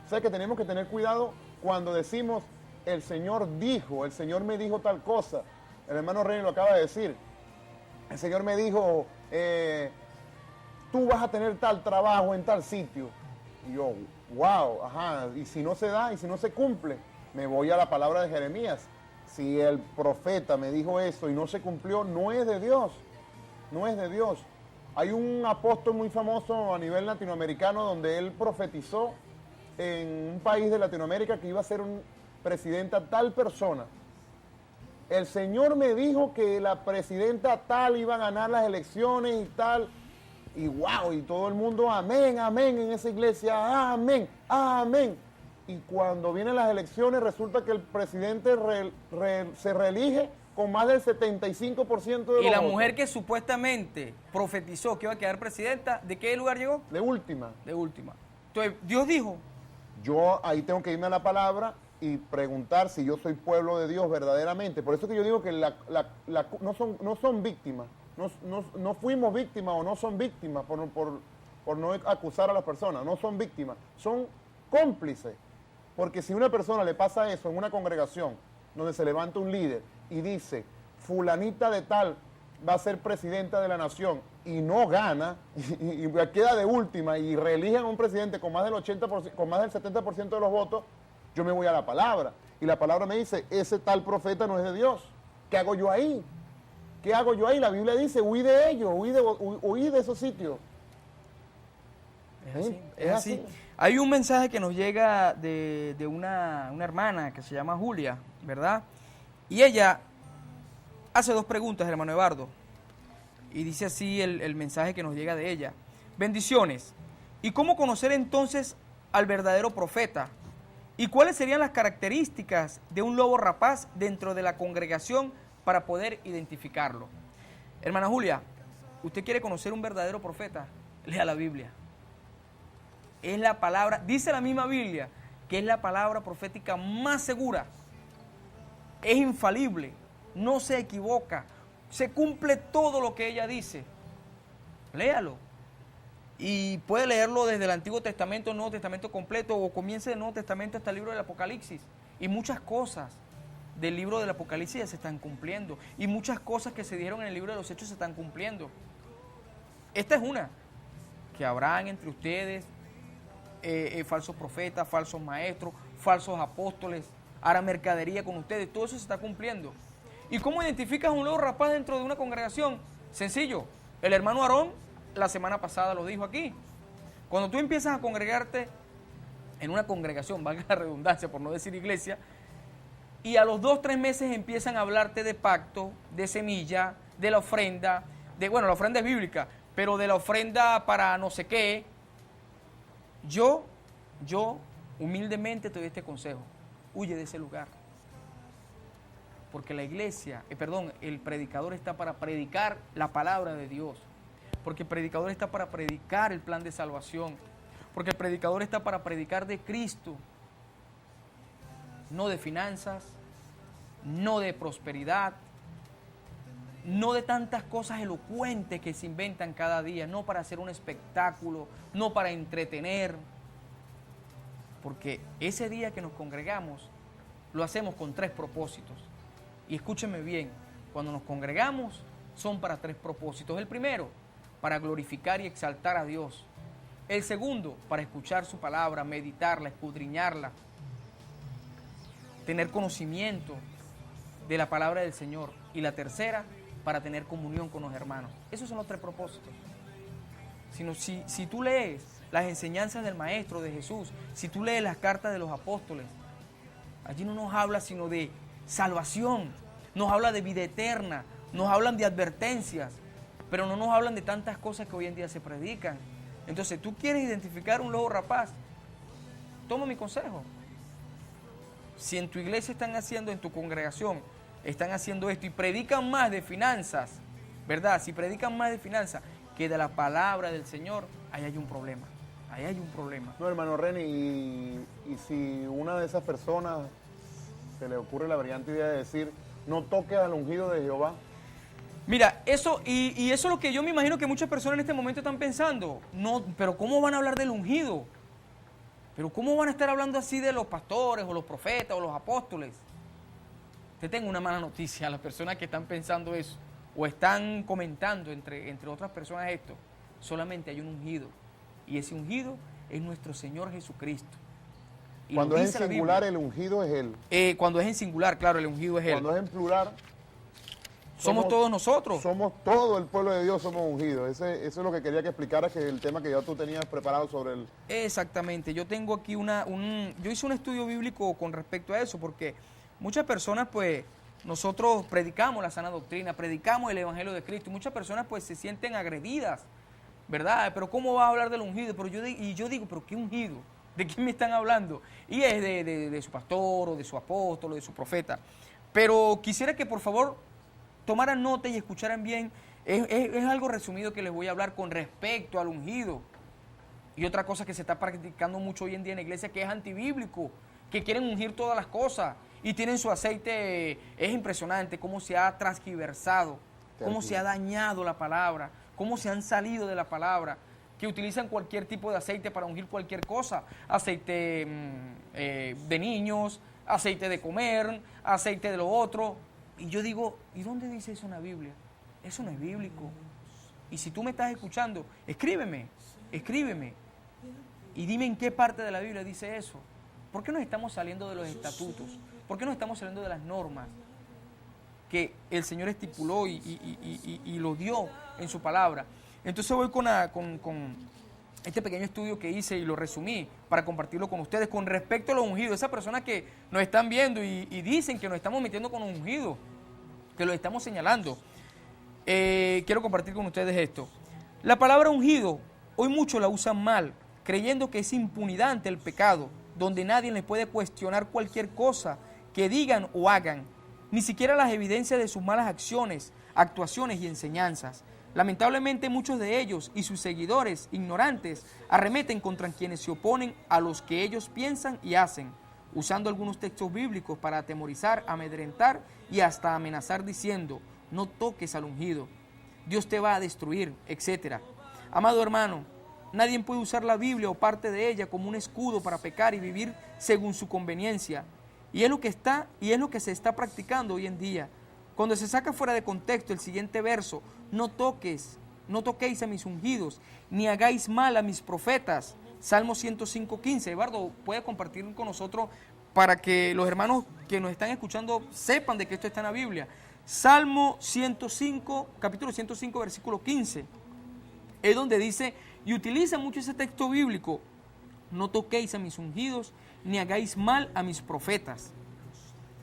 O sea que tenemos que tener cuidado cuando decimos el Señor dijo, el Señor me dijo tal cosa. El hermano Rey lo acaba de decir. El Señor me dijo, tú vas a tener tal trabajo en tal sitio. Y yo, wow, ajá, y si no se da, y si no se cumple, me voy a la palabra de Jeremías. Si el profeta me dijo eso y no se cumplió, no es de Dios, no es de Dios. Hay un apóstol muy famoso a nivel latinoamericano donde él profetizó en un país de Latinoamérica que iba a ser un presidenta tal persona. El Señor me dijo que la presidenta tal iba a ganar las elecciones y tal. Y wow, y todo el mundo, amén, amén en esa iglesia, amén, amén. Y cuando vienen las elecciones resulta que el presidente se reelige con más del 75% de los Y la votos. mujer que supuestamente profetizó que iba a quedar presidenta, ¿de qué lugar llegó? De última. De última. Entonces, Dios dijo, Yo ahí tengo que irme a la palabra y preguntar si yo soy pueblo de Dios verdaderamente. Por eso que yo digo que no son víctimas. No fuimos víctimas o no son víctimas por no acusar a las personas. No son víctimas, son cómplices. Porque si a una persona le pasa eso en una congregación donde se levanta un líder y dice, fulanita de tal va a ser presidenta de la nación y no gana y queda de última y reeligen a un presidente con más del 80%, con más del 70% de los votos, yo me voy a la palabra. Y la palabra me dice, ese tal profeta no es de Dios. ¿Qué hago yo ahí? ¿Qué hago yo ahí? La Biblia dice, huí de ellos, huí de esos sitios. es así, ¿Sí? es así. Hay un mensaje que nos llega de una hermana que se llama Julia, ¿verdad? Y ella hace dos preguntas, hermano Eduardo. Y dice así el mensaje que nos llega de ella. Bendiciones. ¿Y cómo conocer entonces al verdadero profeta? ¿Y cuáles serían las características de un lobo rapaz dentro de la congregación para poder identificarlo? Hermana Julia, ¿usted quiere conocer un verdadero profeta? Lea la Biblia. Es la palabra, dice la misma Biblia, que es la palabra profética más segura. Es infalible, no se equivoca, se cumple todo lo que ella dice. Léalo. Y puede leerlo desde el Antiguo Testamento, el Nuevo Testamento completo, o comience del Nuevo Testamento hasta el libro del Apocalipsis. Y muchas cosas. del libro del Apocalipsis ya se están cumpliendo. Y muchas cosas que se dijeron en el libro de los Hechos se están cumpliendo. Esta es una, que habrán entre ustedes falsos profetas, falsos maestros, falsos apóstoles, harán mercadería con ustedes. Todo eso se está cumpliendo. ¿Y cómo identificas a un lobo rapaz dentro de una congregación? Sencillo. El hermano Aarón la semana pasada lo dijo aquí. Cuando tú empiezas a congregarte en una congregación, valga la redundancia por no decir iglesia, y a los 2-3 meses empiezan a hablarte de pacto, de semilla, de la ofrenda, bueno, la ofrenda es bíblica, pero de la ofrenda para no sé qué, yo humildemente te doy este consejo: huye de ese lugar. Porque la iglesia, el predicador está para predicar la palabra de Dios. Porque el predicador está para predicar el plan de salvación. Porque el predicador está para predicar de Cristo. No de finanzas, no de prosperidad, no de tantas cosas elocuentes que se inventan cada día, no para hacer un espectáculo, no para entretener. Porque ese día que nos congregamos, lo hacemos con 3 propósitos. Y escúchenme bien, cuando nos congregamos son para 3 propósitos. El primero, para glorificar y exaltar a Dios. El segundo, para escuchar su palabra, meditarla, escudriñarla, tener conocimiento de la palabra del Señor. Y la tercera, para tener comunión con los hermanos. Esos son los 3 propósitos. Si tú lees las enseñanzas del Maestro, de Jesús, si tú lees las cartas de los apóstoles, allí no nos habla sino de salvación, nos habla de vida eterna, nos hablan de advertencias, pero no nos hablan de tantas cosas que hoy en día se predican. Entonces, ¿tú quieres identificar un lobo rapaz? Toma mi consejo. Si en tu iglesia están haciendo, en tu congregación, están haciendo esto y predican más de finanzas, ¿verdad? Si predican más de finanzas que de la palabra del Señor, ahí hay un problema. Ahí hay un problema. No, hermano Reni, y si una de esas personas se le ocurre la brillante idea de decir, no toques al ungido de Jehová. Mira, eso y eso es lo que yo me imagino que muchas personas en este momento están pensando. No, pero ¿cómo van a hablar del ungido? ¿Pero cómo van a estar hablando así de los pastores o los profetas o los apóstoles? Te tengo una mala noticia a las personas que están pensando eso o están comentando entre otras personas esto. Solamente hay un ungido y ese ungido es nuestro Señor Jesucristo. Y cuando es en singular, el ungido es Él. Cuando es en singular, claro, el ungido es Él. Cuando es en plural, somos todos nosotros. Somos todo el pueblo de Dios, somos ungidos. Eso es lo que quería que explicaras, que el tema que ya tú tenías preparado sobre el... Exactamente. Yo tengo aquí yo hice un estudio bíblico con respecto a eso, porque muchas personas, pues, nosotros predicamos la sana doctrina, predicamos el Evangelio de Cristo, y muchas personas, pues, se sienten agredidas, ¿verdad? Pero ¿cómo va a hablar del ungido? Pero yo digo, ¿pero qué ungido? ¿De quién me están hablando? Y es de su pastor, o de su apóstol, o de su profeta. Pero quisiera que, por favor, tomaran nota y escucharan bien. Es algo resumido que les voy a hablar con respecto al ungido. Y otra cosa que se está practicando mucho hoy en día en la iglesia, que es antibíblico, que quieren ungir todas las cosas y tienen su aceite. Es impresionante cómo se ha transgiversado, cómo se ha dañado la palabra, cómo se han salido de la palabra, que utilizan cualquier tipo de aceite para ungir cualquier cosa. Aceite de niños, aceite de comer, aceite de lo otro. Y yo digo, ¿y dónde dice eso en la Biblia? Eso no es bíblico. Y si tú me estás escuchando, escríbeme y dime en qué parte de la Biblia dice eso. ¿Por qué nos estamos saliendo de los estatutos? ¿Por qué nos estamos saliendo de las normas que el Señor estipuló y lo dio en su palabra? Entonces voy con este pequeño estudio que hice y lo resumí para compartirlo con ustedes con respecto a los ungidos. Esas personas que nos están viendo y dicen que nos estamos metiendo con un ungido, que lo estamos señalando. Quiero compartir con ustedes esto. La palabra ungido, hoy muchos la usan mal, creyendo que es impunidad ante el pecado, donde nadie les puede cuestionar cualquier cosa que digan o hagan, ni siquiera las evidencias de sus malas acciones, actuaciones y enseñanzas. Lamentablemente muchos de ellos y sus seguidores ignorantes arremeten contra quienes se oponen a los que ellos piensan y hacen, usando algunos textos bíblicos para atemorizar, amedrentar y hasta amenazar diciendo, no toques al ungido, Dios te va a destruir, etc. Amado hermano, nadie puede usar la Biblia o parte de ella como un escudo para pecar y vivir según su conveniencia. Y es lo que se está practicando hoy en día. Cuando se saca fuera de contexto el siguiente verso, no toquéis a mis ungidos, ni hagáis mal a mis profetas. Salmo 105:15. Eduardo, puede compartir con nosotros para que los hermanos que nos están escuchando sepan de que esto está en la Biblia. Salmo 105, capítulo 105, versículo 15. Es donde dice, y utiliza mucho ese texto bíblico, no toquéis a mis ungidos, ni hagáis mal a mis profetas.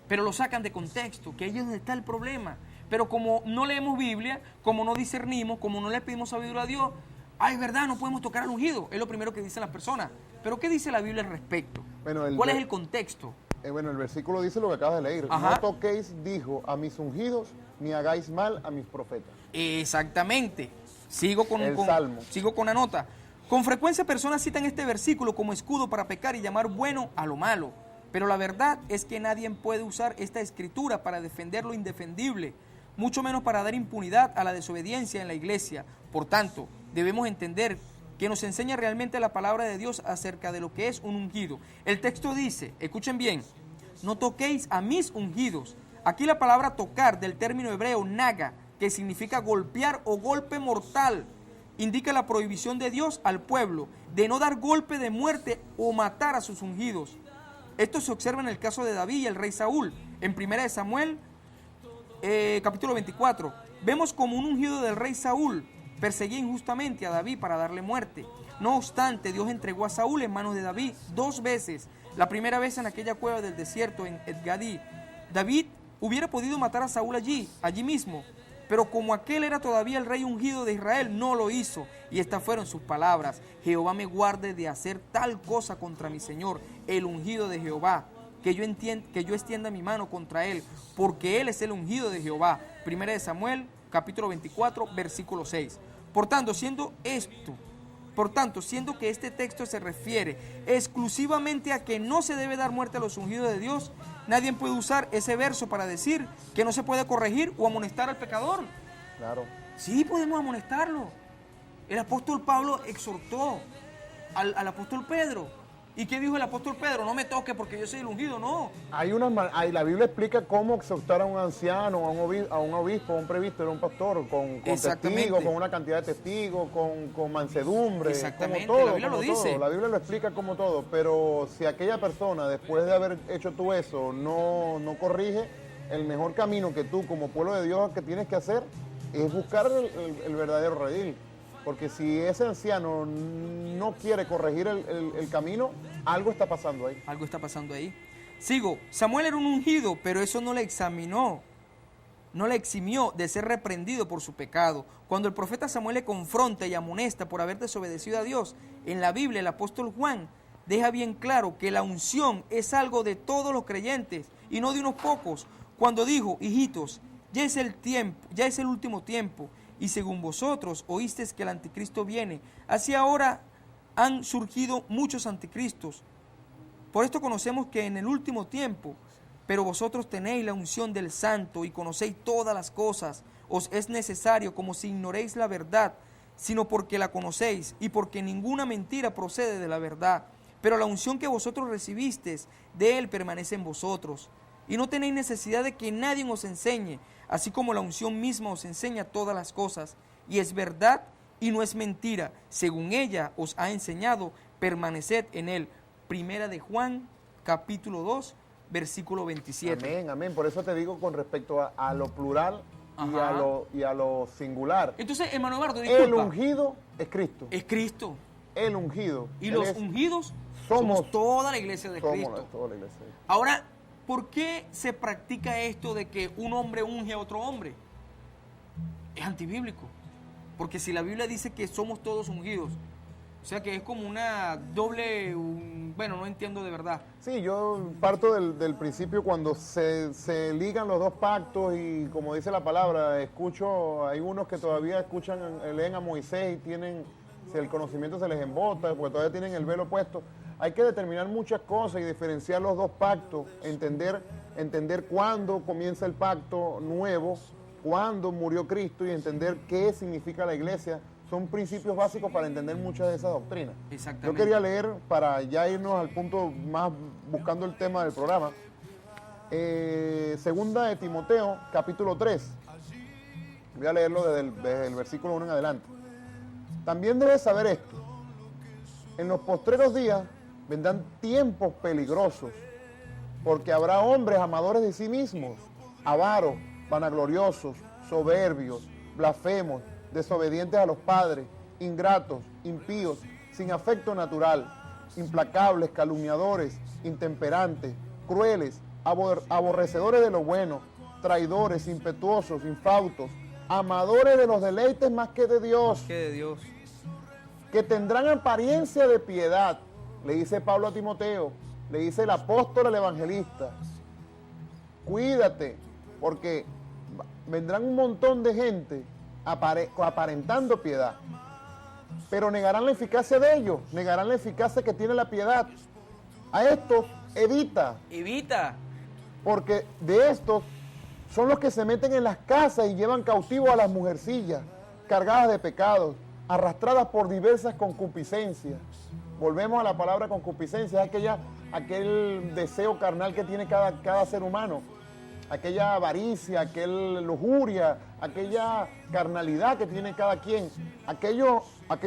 Pero lo sacan de contexto, que ahí es donde está el problema. Pero como no leemos Biblia, como no discernimos, como no le pedimos sabiduría a Dios, ay, verdad, no podemos tocar al ungido. Es lo primero que dicen las personas. Pero ¿qué dice la Biblia al respecto? Bueno, ¿Cuál es el contexto? Bueno, el versículo dice lo que acabas de leer. Ajá. No toquéis, dijo, a mis ungidos, ni hagáis mal a mis profetas. Exactamente. Sigo con la nota. Con frecuencia personas citan este versículo como escudo para pecar y llamar bueno a lo malo. Pero la verdad es que nadie puede usar esta escritura para defender lo indefendible, mucho menos para dar impunidad a la desobediencia en la iglesia. Por tanto, debemos entender que nos enseña realmente la palabra de Dios acerca de lo que es un ungido. El texto dice, escuchen bien, no toquéis a mis ungidos. Aquí la palabra tocar, del término hebreo naga, que significa golpear o golpe mortal, indica la prohibición de Dios al pueblo de no dar golpe de muerte o matar a sus ungidos. Esto se observa en el caso de David y el rey Saúl. En 1 Samuel, capítulo 24, vemos como un ungido del rey Saúl perseguía injustamente a David para darle muerte. No obstante, Dios entregó a Saúl en manos de David 2 veces. La primera vez en aquella cueva del desierto en En-Gedi. David hubiera podido matar a Saúl allí mismo, pero como aquel era todavía el rey ungido de Israel, no lo hizo. Y estas fueron sus palabras: Jehová me guarde de hacer tal cosa contra mi Señor, el ungido de Jehová, que yo extienda mi mano contra él, porque él es el ungido de Jehová. 1 Samuel, capítulo 24, versículo 6. Por tanto, siendo que este texto se refiere exclusivamente a que no se debe dar muerte a los ungidos de Dios, nadie puede usar ese verso para decir que no se puede corregir o amonestar al pecador. Claro. Sí podemos amonestarlo. El apóstol Pablo exhortó al apóstol Pedro. ¿Y qué dijo el apóstol Pedro? No me toque porque yo soy el ungido, no. La Biblia explica cómo exhortar a un anciano, a un obispo, a un presbítero, a un pastor, con testigos, con una cantidad de testigos, con mansedumbre. Exactamente, como todo, la Biblia lo dice. La Biblia lo explica como todo, pero si aquella persona, después de haber hecho tú eso, no corrige, el mejor camino que tú como pueblo de Dios que tienes que hacer es buscar el verdadero redil. Porque si ese anciano no quiere corregir el camino, algo está pasando ahí. Algo está pasando ahí. Sigo. Samuel era un ungido, pero eso no le eximió de ser reprendido por su pecado. Cuando el profeta Samuel le confronta y amonesta por haber desobedecido a Dios, en la Biblia el apóstol Juan deja bien claro que la unción es algo de todos los creyentes y no de unos pocos. Cuando dijo, hijitos, ya es el último tiempo, y según vosotros oísteis que el anticristo viene, así ahora han surgido muchos anticristos. Por esto conocemos que en el último tiempo, pero vosotros tenéis la unción del Santo y conocéis todas las cosas. Os es necesario, como si ignoréis la verdad, sino porque la conocéis y porque ninguna mentira procede de la verdad. Pero la unción que vosotros recibisteis de Él permanece en vosotros. Y no tenéis necesidad de que nadie os enseñe, así como la unción misma os enseña todas las cosas. Y es verdad y no es mentira. Según ella os ha enseñado, permaneced en Él. 1 de Juan, capítulo 2, versículo 27. Amén, amén. Por eso te digo con respecto a lo plural y a lo singular. Entonces, hermano Eduardo, disculpa. El ungido es Cristo. Es Cristo. El ungido. Y los ungidos somos toda la iglesia de Cristo. Toda la iglesia. Ahora, ¿por qué se practica esto de que un hombre unge a otro hombre? Es antibíblico. Porque si la Biblia dice que somos todos ungidos, o sea que es como una doble, bueno, no entiendo de verdad. Sí, yo parto del principio cuando se ligan los dos pactos y como dice la palabra, hay unos que todavía leen a Moisés y si el conocimiento se les embota, porque todavía tienen el velo puesto. Hay que determinar muchas cosas y diferenciar los dos pactos, entender cuándo comienza el pacto nuevo, cuándo murió Cristo y entender qué significa la iglesia. Son principios básicos para entender muchas de esas doctrinas. Exactamente. Yo quería leer, para ya irnos al punto más buscando el tema del programa, Segunda de Timoteo, capítulo 3. Voy a leerlo desde el versículo 1 en adelante. También debes saber esto. En los postreros días vendrán tiempos peligrosos, porque habrá hombres amadores de sí mismos, avaros, vanagloriosos, soberbios, blasfemos, desobedientes a los padres, ingratos, impíos, sin afecto natural, implacables, calumniadores, intemperantes, crueles, aborrecedores de lo bueno, traidores, impetuosos, infautos, amadores de los deleites más que de Dios, que tendrán apariencia de piedad, le dice Pablo a Timoteo, le dice el apóstol al evangelista. Cuídate, porque vendrán un montón de gente aparentando piedad, pero negarán la eficacia de ellos, negarán la eficacia que tiene la piedad. A estos evita, porque de estos son los que se meten en las casas y llevan cautivo a las mujercillas, cargadas de pecados, arrastradas por diversas concupiscencias. Volvemos a la palabra concupiscencia, es aquel deseo carnal que tiene cada ser humano, aquella avaricia, aquella lujuria, aquella carnalidad que tiene cada quien. Aquellos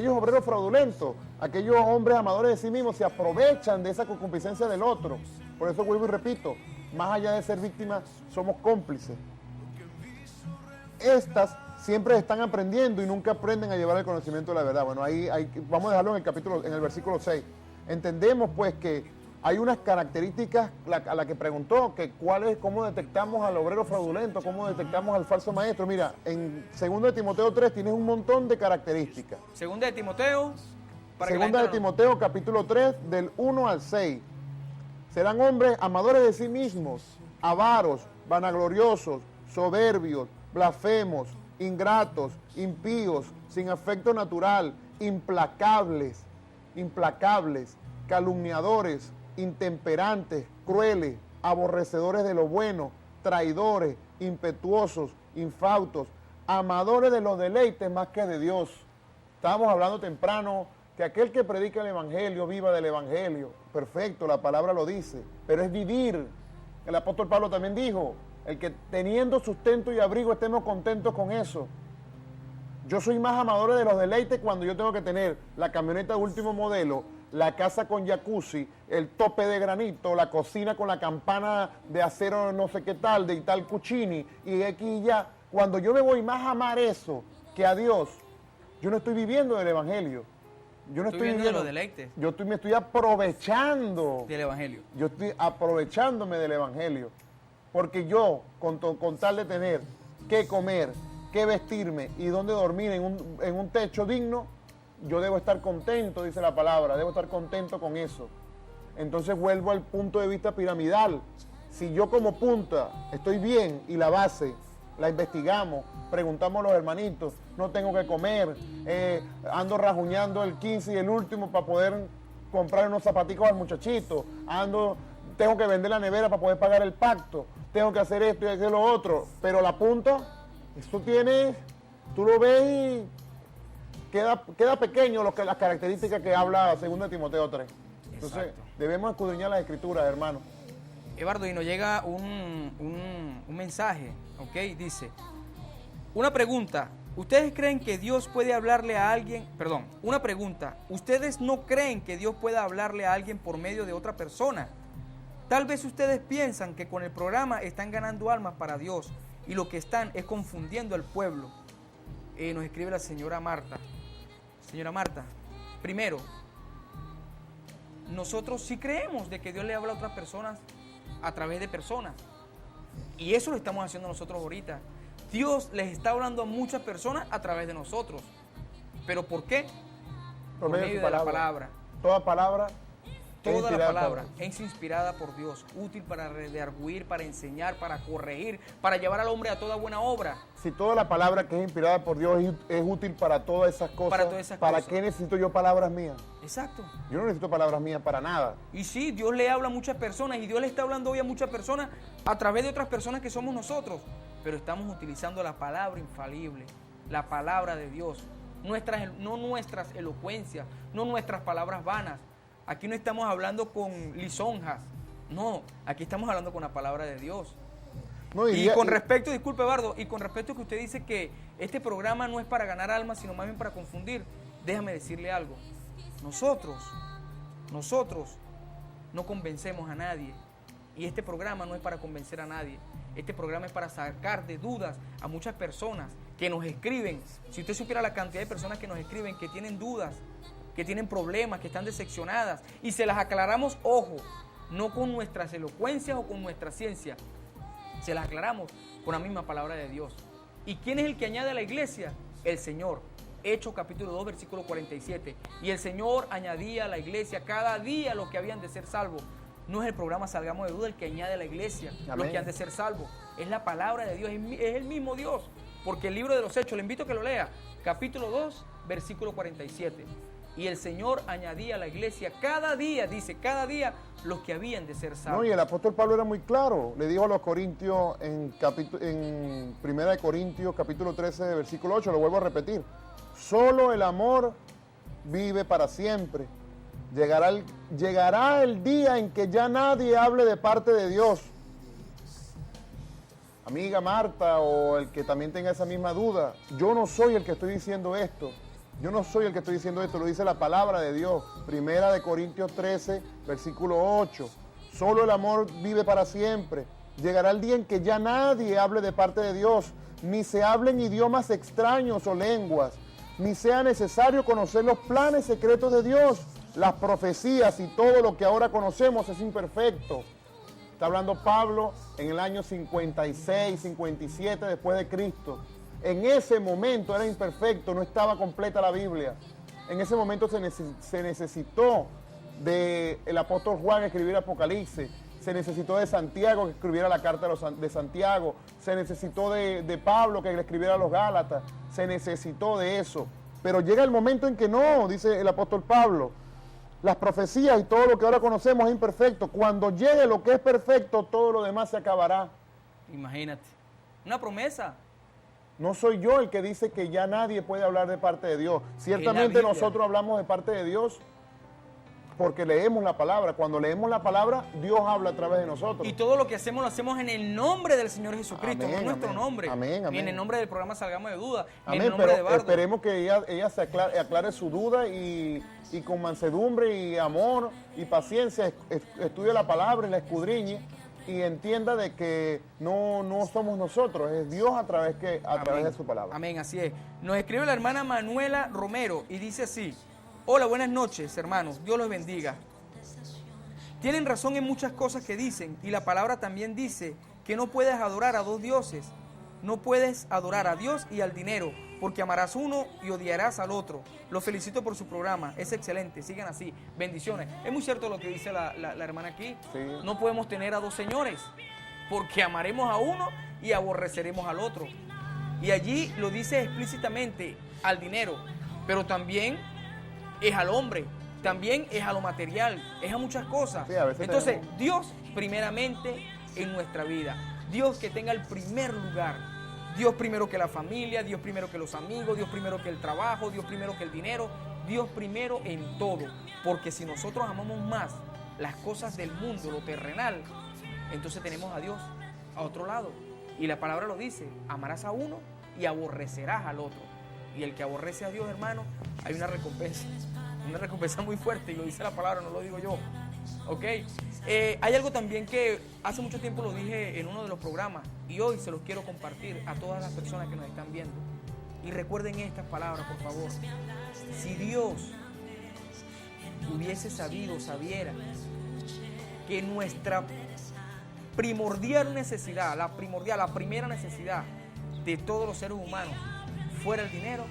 obreros fraudulentos, aquellos hombres amadores de sí mismos se aprovechan de esa concupiscencia del otro. Por eso vuelvo y repito, más allá de ser víctimas, somos cómplices. Estas siempre están aprendiendo y nunca aprenden a llevar el conocimiento de la verdad. Bueno, ahí vamos a dejarlo en el versículo 6. Entendemos pues que hay unas características a la que preguntó, que cómo detectamos al obrero fraudulento, cómo detectamos al falso maestro. Mira, en 2 de Timoteo 3 tienes un montón de características. Segunda de Timoteo, Segunda de Timoteo, capítulo 3, del 1 al 6. Serán hombres amadores de sí mismos, avaros, vanagloriosos, soberbios, blasfemos, ingratos, impíos, sin afecto natural, implacables, calumniadores, intemperantes, crueles, aborrecedores de lo bueno, traidores, impetuosos, infautos, amadores de los deleites más que de Dios. Estábamos hablando temprano que aquel que predica el evangelio viva del evangelio. Perfecto, la palabra lo dice, pero es vivir. El apóstol Pablo también dijo, el que teniendo sustento y abrigo estemos contentos con eso. Yo soy más amador de los deleites cuando yo tengo que tener la camioneta de último modelo, la casa con jacuzzi, el tope de granito, la cocina con la campana de acero no sé qué tal, de tal Cuccini, y aquí y ya. Cuando yo me voy más a amar eso que a Dios, yo no estoy viviendo del evangelio. Yo no estoy viviendo de los deleites. Me estoy aprovechando del evangelio. Yo estoy aprovechándome del evangelio. Porque yo, con tal de tener qué comer, qué vestirme y dónde dormir en un techo digno, yo debo estar contento, dice la palabra, debo estar contento con eso. Entonces vuelvo al punto de vista piramidal. Si yo como punta estoy bien y la base la investigamos, preguntamos a los hermanitos, no tengo que comer, ando rajuñando el 15 y el último para poder comprar unos zapaticos al muchachito, tengo que vender la nevera para poder pagar el pacto, tengo que hacer esto y hacer lo otro, pero la punta, eso tiene, tú lo ves y queda pequeño las características que habla 2 Timoteo 3. Entonces, exacto, debemos escudriñar las escrituras, hermano. Eduardo, y nos llega un mensaje, ¿ok? Dice, una pregunta, ¿ustedes creen que Dios puede hablarle a alguien? Perdón, una pregunta, ¿ustedes no creen que Dios pueda hablarle a alguien por medio de otra persona? Tal vez ustedes piensan que con el programa están ganando almas para Dios y lo que están es confundiendo al pueblo. Nos escribe la señora Marta. Señora Marta, primero, nosotros sí creemos de que Dios le habla a otras personas a través de personas. Y eso lo estamos haciendo nosotros ahorita. Dios les está hablando a muchas personas a través de nosotros. ¿Pero por qué? Por medio de la palabra. Toda palabra. Toda la palabra es inspirada por Dios, útil para redarguir, para enseñar, para corregir, para llevar al hombre a toda buena obra. Si toda la palabra que es inspirada por Dios es útil para todas esas cosas, ¿para qué necesito yo palabras mías? Exacto. Yo no necesito palabras mías para nada. Y sí, Dios le habla a muchas personas y Dios le está hablando hoy a muchas personas a través de otras personas que somos nosotros. Pero estamos utilizando la palabra infalible, la palabra de Dios, no nuestras elocuencias, no nuestras palabras vanas. Aquí no estamos hablando con lisonjas, No, aquí estamos hablando con la palabra de Dios. No, Y con respecto, disculpe, Bardo, y con respecto a que usted dice que este programa no es para ganar almas, sino más bien para confundir, déjame decirle algo. Nosotros no convencemos a nadie. Y este programa no es para convencer a nadie. Este programa es para sacar de dudas a muchas personas que nos escriben. Si usted supiera la cantidad de personas que nos escriben, que tienen dudas, que tienen problemas, que están decepcionadas, y se las aclaramos, ojo, no con nuestras elocuencias o con nuestra ciencia, se las aclaramos con la misma palabra de Dios. ¿Y quién es el que añade a la iglesia? El Señor. Hechos capítulo 2, versículo 47. Y el Señor añadía a la iglesia cada día los que habían de ser salvos. No es el programa Salgamos de Duda el que añade a la iglesia los que han de ser salvos. Es la palabra de Dios, es el mismo Dios. Porque el libro de los Hechos, le invito a que lo lea, capítulo 2, versículo 47. Y el Señor añadía a la iglesia cada día, dice, cada día los que habían de ser salvos. No, y el apóstol Pablo era muy claro. Le dijo a los corintios en 1 Corintios capítulo 13, versículo 8, lo vuelvo a repetir. Solo el amor vive para siempre. Llegará el día en que ya nadie hable de parte de Dios. Amiga Marta, o el que también tenga esa misma duda, yo no soy el que estoy diciendo esto. Yo no soy el que estoy diciendo esto, lo dice la palabra de Dios. 1 Corintios 13, versículo 8. Solo el amor vive para siempre. Llegará el día en que ya nadie hable de parte de Dios, ni se hablen idiomas extraños o lenguas, ni sea necesario conocer los planes secretos de Dios. Las profecías y todo lo que ahora conocemos es imperfecto. Está hablando Pablo en el año 56, 57 después de Cristo. En ese momento era imperfecto, no estaba completa la Biblia. En ese momento se necesitó del apóstol Juan escribir Apocalipsis, se necesitó de Santiago que escribiera la carta de Santiago, se necesitó de Pablo que le escribiera a los Gálatas, se necesitó de eso. Pero llega el momento en que no, dice el apóstol Pablo, las profecías y todo lo que ahora conocemos es imperfecto. Cuando llegue lo que es perfecto, todo lo demás se acabará. Imagínate, una promesa. No soy yo el que dice que ya nadie puede hablar de parte de Dios. Ciertamente nosotros hablamos de parte de Dios porque leemos la palabra. Cuando leemos la palabra, Dios habla a través de nosotros. Y todo lo que hacemos lo hacemos en el nombre del Señor Jesucristo, no en nuestro nombre. Amén, amén. Ni en el nombre del programa Salgamos de Duda, ni amén, en el nombre de Bardo. Esperemos que ella se aclare su duda y con mansedumbre y amor y paciencia estudie la palabra y la escudriñe y entienda de que no somos nosotros, es Dios a través de su palabra. Amén, así es. Nos escribe la hermana Manuela Romero y dice así: hola, buenas noches, hermanos, Dios los bendiga. Tienen razón en muchas cosas que dicen, y la palabra también dice que no puedes adorar a dos dioses. No puedes adorar a Dios y al dinero, porque amarás uno y odiarás al otro. Los felicito por su programa, es excelente, sigan así, bendiciones. Es muy cierto lo que dice la hermana aquí. Sí. No podemos tener a dos señores, porque amaremos a uno y aborreceremos al otro. Y allí lo dice explícitamente al dinero, pero también es al hombre, también es a lo material, es a muchas cosas. Sí, a veces entonces, Dios primeramente en nuestra vida, Dios que tenga el primer lugar, Dios primero que la familia, Dios primero que los amigos, Dios primero que el trabajo, Dios primero que el dinero, Dios primero en todo, porque si nosotros amamos más las cosas del mundo, lo terrenal, entonces tenemos a Dios a otro lado, y la palabra lo dice, amarás a uno y aborrecerás al otro. Y el que aborrece a Dios, hermano, hay una recompensa muy fuerte, y lo dice la palabra, no lo digo yo. ¿Ok? Hay algo también que hace mucho tiempo lo dije en uno de los programas, y hoy se los quiero compartir a todas las personas que nos están viendo. Y recuerden estas palabras, por favor. Si Dios hubiese sabiera que nuestra primordial necesidad, la primera necesidad de todos los seres humanos fuera el dinero,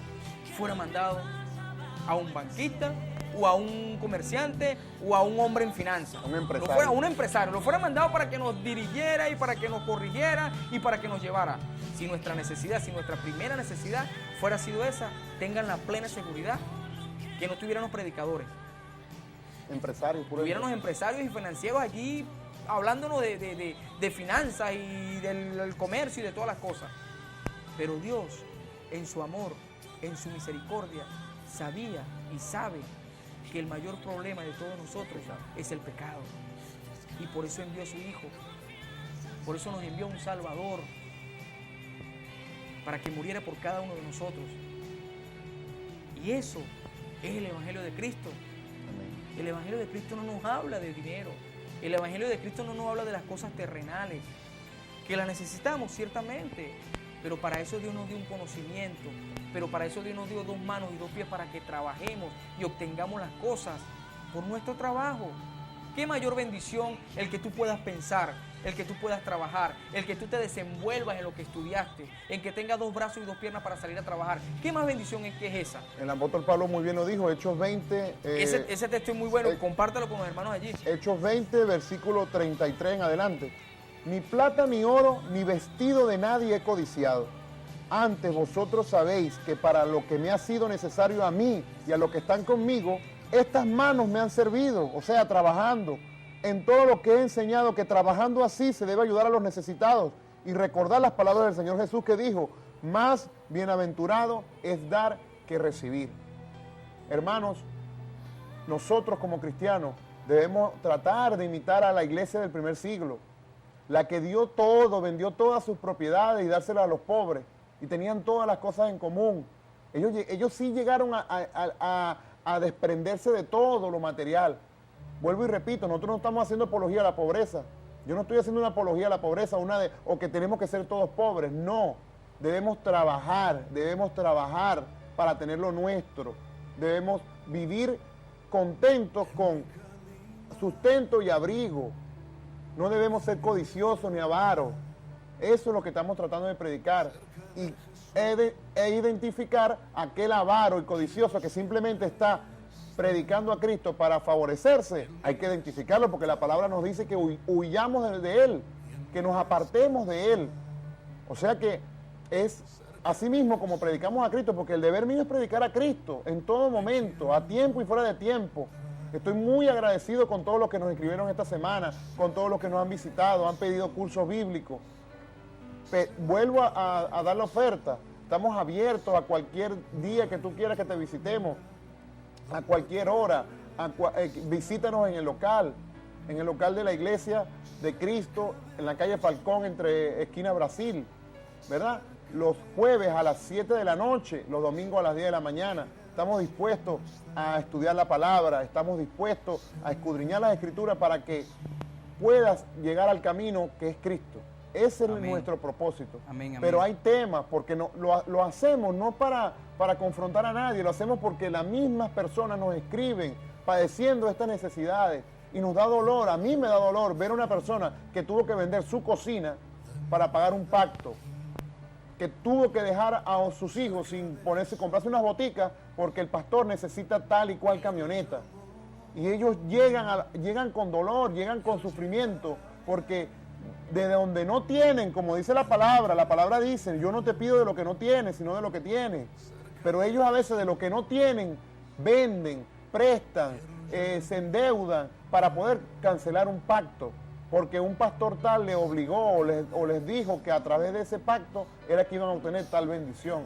fuera mandado a un banquista o a un comerciante o a un hombre en finanzas. Un empresario. Un empresario. Lo fuera mandado para que nos dirigiera y para que nos corrigiera y para que nos llevara. Si nuestra necesidad, si nuestra primera necesidad fuera sido esa, tengan la plena seguridad que no tuviéramos predicadores. Empresarios, tuviéramos empresarios y financieros allí hablándonos de finanzas y del comercio y de todas las cosas. Pero Dios, en su amor, en su misericordia, sabía y sabe que el mayor problema de todos nosotros es el pecado. Y por eso envió a su Hijo. Por eso nos envió un Salvador. Para que muriera por cada uno de nosotros. Y eso es el Evangelio de Cristo. Amén. El Evangelio de Cristo no nos habla de dinero. El Evangelio de Cristo no nos habla de las cosas terrenales. Que las necesitamos, ciertamente. Pero para eso Dios nos dio un conocimiento. Pero para eso Dios nos dio 2 manos y 2 pies para que trabajemos y obtengamos las cosas por nuestro trabajo. ¿Qué mayor bendición el que tú puedas pensar, el que tú puedas trabajar, el que tú te desenvuelvas en lo que estudiaste, en que tengas 2 brazos y 2 piernas para salir a trabajar? ¿Qué más bendición es que es esa? El apóstol Pablo muy bien lo dijo, Hechos 20. Ese texto es muy bueno, compártalo con los hermanos allí. Hechos 20, versículo 33 en adelante. Ni plata ni oro, ni vestido de nadie he codiciado. Antes vosotros sabéis que para lo que me ha sido necesario a mí y a los que están conmigo, estas manos me han servido, o sea, trabajando. En todo lo que he enseñado, que trabajando así se debe ayudar a los necesitados. Y recordar las palabras del Señor Jesús que dijo, más bienaventurado es dar que recibir. Hermanos, nosotros como cristianos debemos tratar de imitar a la iglesia del primer siglo, la que dio todo, vendió todas sus propiedades y dárselas a los pobres, y tenían todas las cosas en común. Ellos sí llegaron a desprenderse de todo lo material. Vuelvo y repito, nosotros no estamos haciendo apología a la pobreza. Yo no estoy haciendo una apología a la pobreza, o que tenemos que ser todos pobres. No, debemos trabajar para tener lo nuestro. Debemos vivir contentos con sustento y abrigo. No debemos ser codiciosos ni avaros. Eso es lo que estamos tratando de predicar. E identificar aquel avaro y codicioso que simplemente está predicando a Cristo para favorecerse. Hay que identificarlo porque la palabra nos dice que huyamos de Él, que nos apartemos de Él. O sea que es así mismo como predicamos a Cristo, porque el deber mío es predicar a Cristo en todo momento, a tiempo y fuera de tiempo. Estoy muy agradecido con todos los que nos escribieron esta semana, con todos los que nos han visitado, han pedido cursos bíblicos. Vuelvo a dar la oferta. Estamos abiertos a cualquier día que tú quieras que te visitemos, a cualquier hora. Visítanos en el local de la Iglesia de Cristo, en la calle Falcón, entre esquina Brasil, ¿verdad? Los jueves a las 7 de la noche, los domingos a las 10 de la mañana. Estamos dispuestos a estudiar la palabra, estamos dispuestos a escudriñar las Escrituras para que puedas llegar al camino que es Cristo. Ese es nuestro propósito. Amén, amén. Pero hay temas, porque lo hacemos no para confrontar a nadie, lo hacemos porque las mismas personas nos escriben padeciendo estas necesidades y nos da dolor. A mí me da dolor ver a una persona que tuvo que vender su cocina para pagar un pacto, que tuvo que dejar a sus hijos sin comprarse unas boticas porque el pastor necesita tal y cual camioneta. Y ellos llegan con dolor, llegan con sufrimiento, porque de donde no tienen, como dice la palabra dice, yo no te pido de lo que no tienes, sino de lo que tienes. Pero ellos a veces de lo que no tienen, venden, prestan, se endeudan para poder cancelar un pacto. Porque un pastor tal le obligó o les dijo que a través de ese pacto era que iban a obtener tal bendición.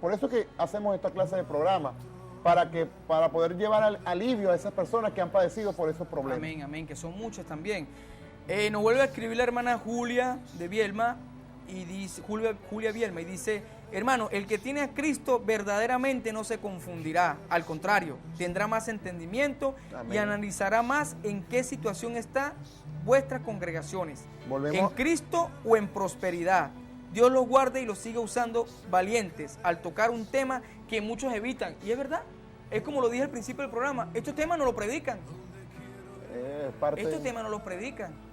Por eso es que hacemos esta clase de programa, para poder llevar alivio a esas personas que han padecido por esos problemas. Amén, amén, que son muchas también. Nos vuelve a escribir la hermana Julia de Bielma, y dice, Julia Bielma, y dice: hermano, el que tiene a Cristo verdaderamente no se confundirá, al contrario, tendrá más entendimiento. Amén. Y analizará más en qué situación está vuestras congregaciones, en Cristo o en prosperidad. Dios los guarde y los siga usando valientes al tocar un tema que muchos evitan. Y es verdad, es como lo dije al principio del programa, estos temas no los predican. Estos temas no los predican.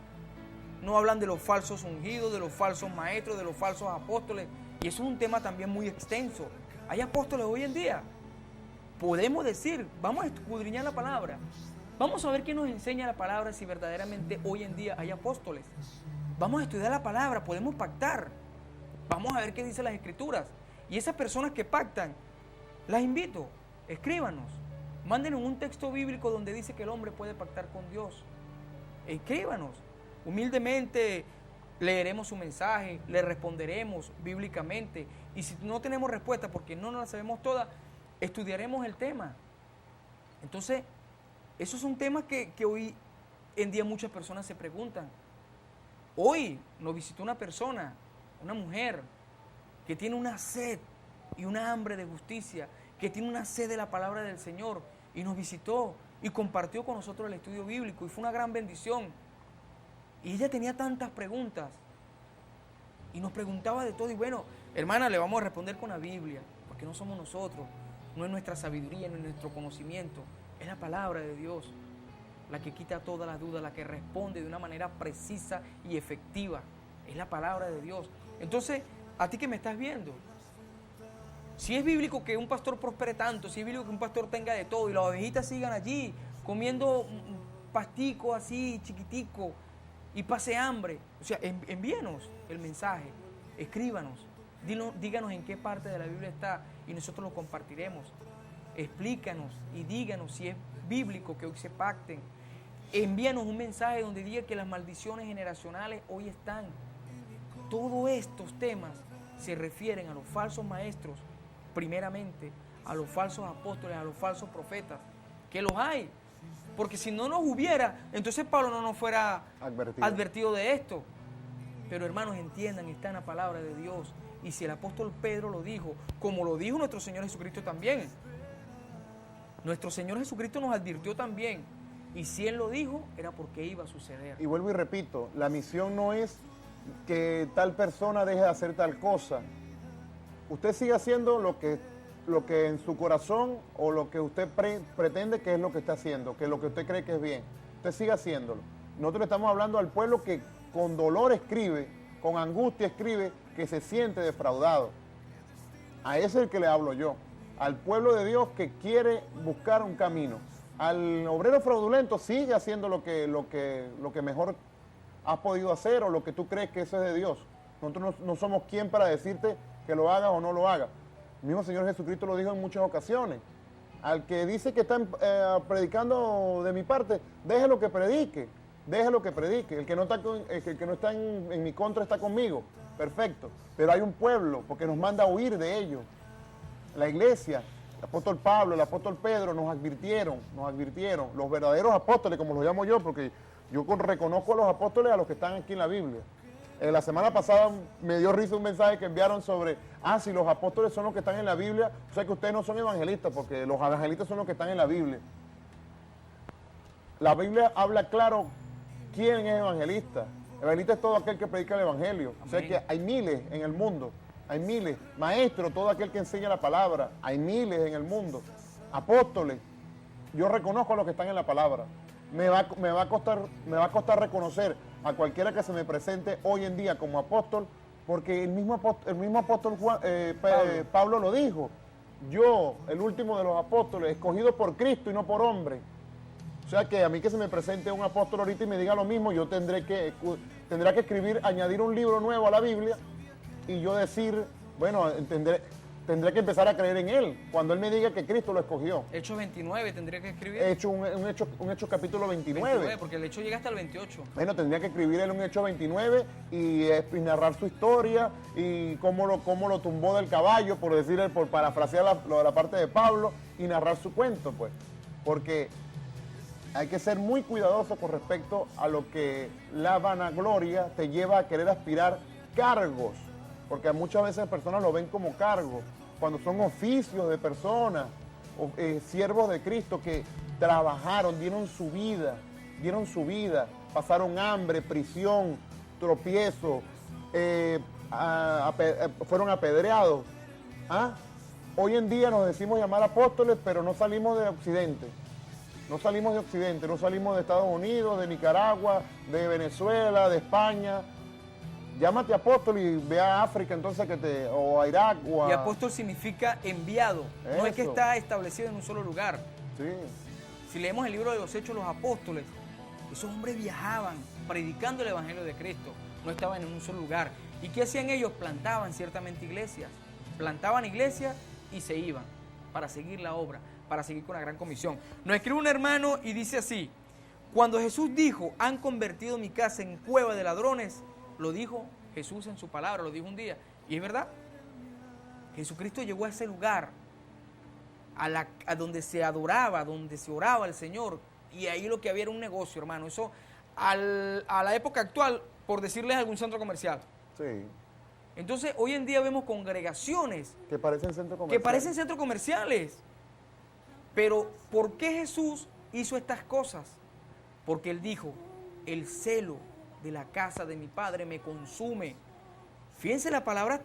No hablan de los falsos ungidos, de los falsos maestros, de los falsos apóstoles. Y eso es un tema también muy extenso. ¿Hay apóstoles hoy en día? Podemos decir, vamos a escudriñar la palabra. Vamos a ver qué nos enseña la palabra, si verdaderamente hoy en día hay apóstoles. Vamos a estudiar la palabra, podemos pactar. Vamos a ver qué dicen las Escrituras. Y esas personas que pactan, las invito, escríbanos. Mándenos un texto bíblico donde dice que el hombre puede pactar con Dios. Escríbanos. Humildemente leeremos su mensaje, le responderemos bíblicamente. Y si no tenemos respuesta, porque no nos la sabemos todas, estudiaremos el tema. Entonces, esos son temas que hoy en día muchas personas se preguntan. Hoy nos visitó una persona, una mujer, que tiene una sed y una hambre de justicia, que tiene una sed de la palabra del Señor, y nos visitó y compartió con nosotros el estudio bíblico, y fue una gran bendición. Y ella tenía tantas preguntas, y nos preguntaba de todo, y bueno, hermana, le vamos a responder con la Biblia, porque no somos nosotros, no es nuestra sabiduría, no es nuestro conocimiento, es la palabra de Dios, la que quita todas las dudas, la que responde de una manera precisa y efectiva, es la palabra de Dios. Entonces, a ti que me estás viendo, si es bíblico que un pastor prospere tanto, si es bíblico que un pastor tenga de todo y las ovejitas sigan allí comiendo pastico así chiquitico y pase hambre, o sea, envíenos el mensaje, escríbanos, díganos en qué parte de la Biblia está y nosotros lo compartiremos. Explícanos y díganos si es bíblico que hoy se pacten. Envíanos un mensaje donde diga que las maldiciones generacionales hoy están. Todos estos temas se refieren a los falsos maestros, primeramente, a los falsos apóstoles, a los falsos profetas, que los hay. Porque si no nos hubiera, entonces Pablo no nos fuera advertido de esto. Pero hermanos, entiendan, está en la palabra de Dios. Y si el apóstol Pedro lo dijo, como lo dijo nuestro Señor Jesucristo también, nuestro Señor Jesucristo nos advirtió también. Y si Él lo dijo, era porque iba a suceder. Y vuelvo y repito, la misión no es que tal persona deje de hacer tal cosa. Usted sigue haciendo lo que en su corazón o lo que usted pretende que es lo que está haciendo, que es lo que usted cree que es bien. Usted sigue haciéndolo. Nosotros le estamos hablando al pueblo que con dolor escribe, con angustia escribe, que se siente defraudado. A ese es el que le hablo yo. Al pueblo de Dios que quiere buscar un camino. Al obrero fraudulento sigue haciendo lo que mejor has podido hacer o lo que tú crees que eso es de Dios. Nosotros no somos quien para decirte que lo hagas o no lo hagas. El mismo Señor Jesucristo lo dijo en muchas ocasiones. Al que dice que está predicando de mi parte, déjelo que predique, déjelo que predique. El que no está en mi contra está conmigo, perfecto. Pero hay un pueblo, porque nos manda a huir de ellos. La iglesia, el apóstol Pablo, el apóstol Pedro nos advirtieron, los verdaderos apóstoles, como los llamo yo, porque yo reconozco a los apóstoles a los que están aquí en la Biblia. La semana pasada me dio risa un mensaje que enviaron sobre, si los apóstoles son los que están en la Biblia, o sea que ustedes no son evangelistas, porque los evangelistas son los que están en la Biblia. La Biblia habla claro quién es evangelista. Evangelista es todo aquel que predica el evangelio. Amén. O sea que hay miles en el mundo, hay miles. Maestro, todo aquel que enseña la palabra, hay miles en el mundo. Apóstoles, yo reconozco a los que están en la palabra. Me va a costar reconocer a cualquiera que se me presente hoy en día como apóstol, porque el mismo apóstol Pablo lo dijo. Yo, el último de los apóstoles, escogido por Cristo y no por hombre. O sea que a mí que se me presente un apóstol ahorita y me diga lo mismo, yo tendré que escribir, añadir un libro nuevo a la Biblia y yo decir, bueno, tendré que empezar a creer en él, cuando él me diga que Cristo lo escogió. Hechos 29 tendría que escribir. Un hecho capítulo 29. Porque el hecho llega hasta el 28. Bueno, tendría que escribir él un hecho 29 y narrar su historia y cómo lo tumbó del caballo, por parafrasear la parte de Pablo, y narrar su cuento, pues. Porque hay que ser muy cuidadoso con respecto a lo que la vanagloria te lleva a querer aspirar cargos. Porque muchas veces las personas lo ven como cargos, cuando son oficios de personas, siervos de Cristo que trabajaron, dieron su vida, pasaron hambre, prisión, tropiezo, fueron apedreados. Hoy en día nos decimos llamar apóstoles, pero no salimos de Occidente. No salimos de Estados Unidos, de Nicaragua, de Venezuela, de España. Llámate apóstol y ve a África entonces o a Irak o a... Y apóstol significa enviado. Eso. No es que está establecido en un solo lugar. Sí. Si leemos el libro de los Hechos, los apóstoles, esos hombres viajaban predicando el evangelio de Cristo. No estaban en un solo lugar. ¿Y qué hacían ellos? Plantaban ciertamente iglesias. Plantaban iglesias y se iban para seguir la obra, para seguir con la gran comisión. Nos escribe un hermano y dice así: cuando Jesús dijo, han convertido mi casa en cueva de ladrones, lo dijo Jesús en su palabra, lo dijo un día. Y es verdad. Jesucristo llegó a ese lugar, a donde se adoraba, donde se oraba al Señor. Y ahí lo que había era un negocio, hermano. Eso a la época actual, por decirles algún centro comercial. Sí. Entonces, hoy en día vemos congregaciones Que parecen centros que comerciales. parecen centros comerciales. Pero, ¿por qué Jesús hizo estas cosas? Porque Él dijo, el celo de la casa de mi Padre me consume. Fíjense, las palabras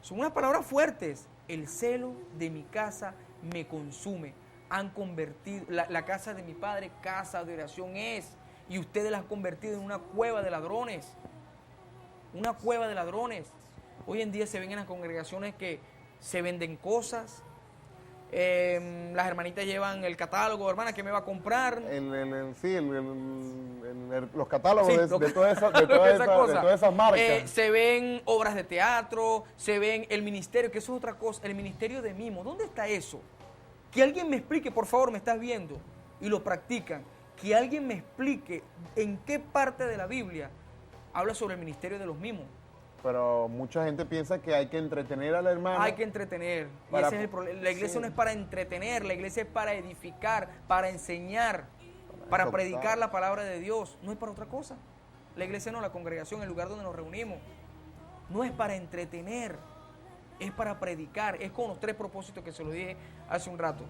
son unas palabras fuertes. El celo de mi casa me consume. Han convertido, la casa de mi Padre, casa de oración es. Y ustedes la han convertido en una cueva de ladrones. Una cueva de ladrones. Hoy en día se ven en las congregaciones que se venden cosas. Las hermanitas llevan el catálogo, hermana, ¿qué me va a comprar? Los catálogos Sí, de todas esas marcas. Se ven obras de teatro, se ven el ministerio, que eso es otra cosa, el ministerio de mimo. ¿Dónde está eso? Que alguien me explique, por favor, me estás viendo y lo practican. Que alguien me explique en qué parte de la Biblia habla sobre el ministerio de los mimos. Pero mucha gente piensa que hay que entretener al hermano. Hay que entretener. Y ese es el problema. La iglesia no es para entretener, la iglesia es para edificar, para enseñar, para exhortar. predicar la palabra de Dios. No es para otra cosa. La iglesia no, la congregación, el lugar donde nos reunimos, no es para entretener, es para predicar. Es con los 3 propósitos que se lo dije hace un rato.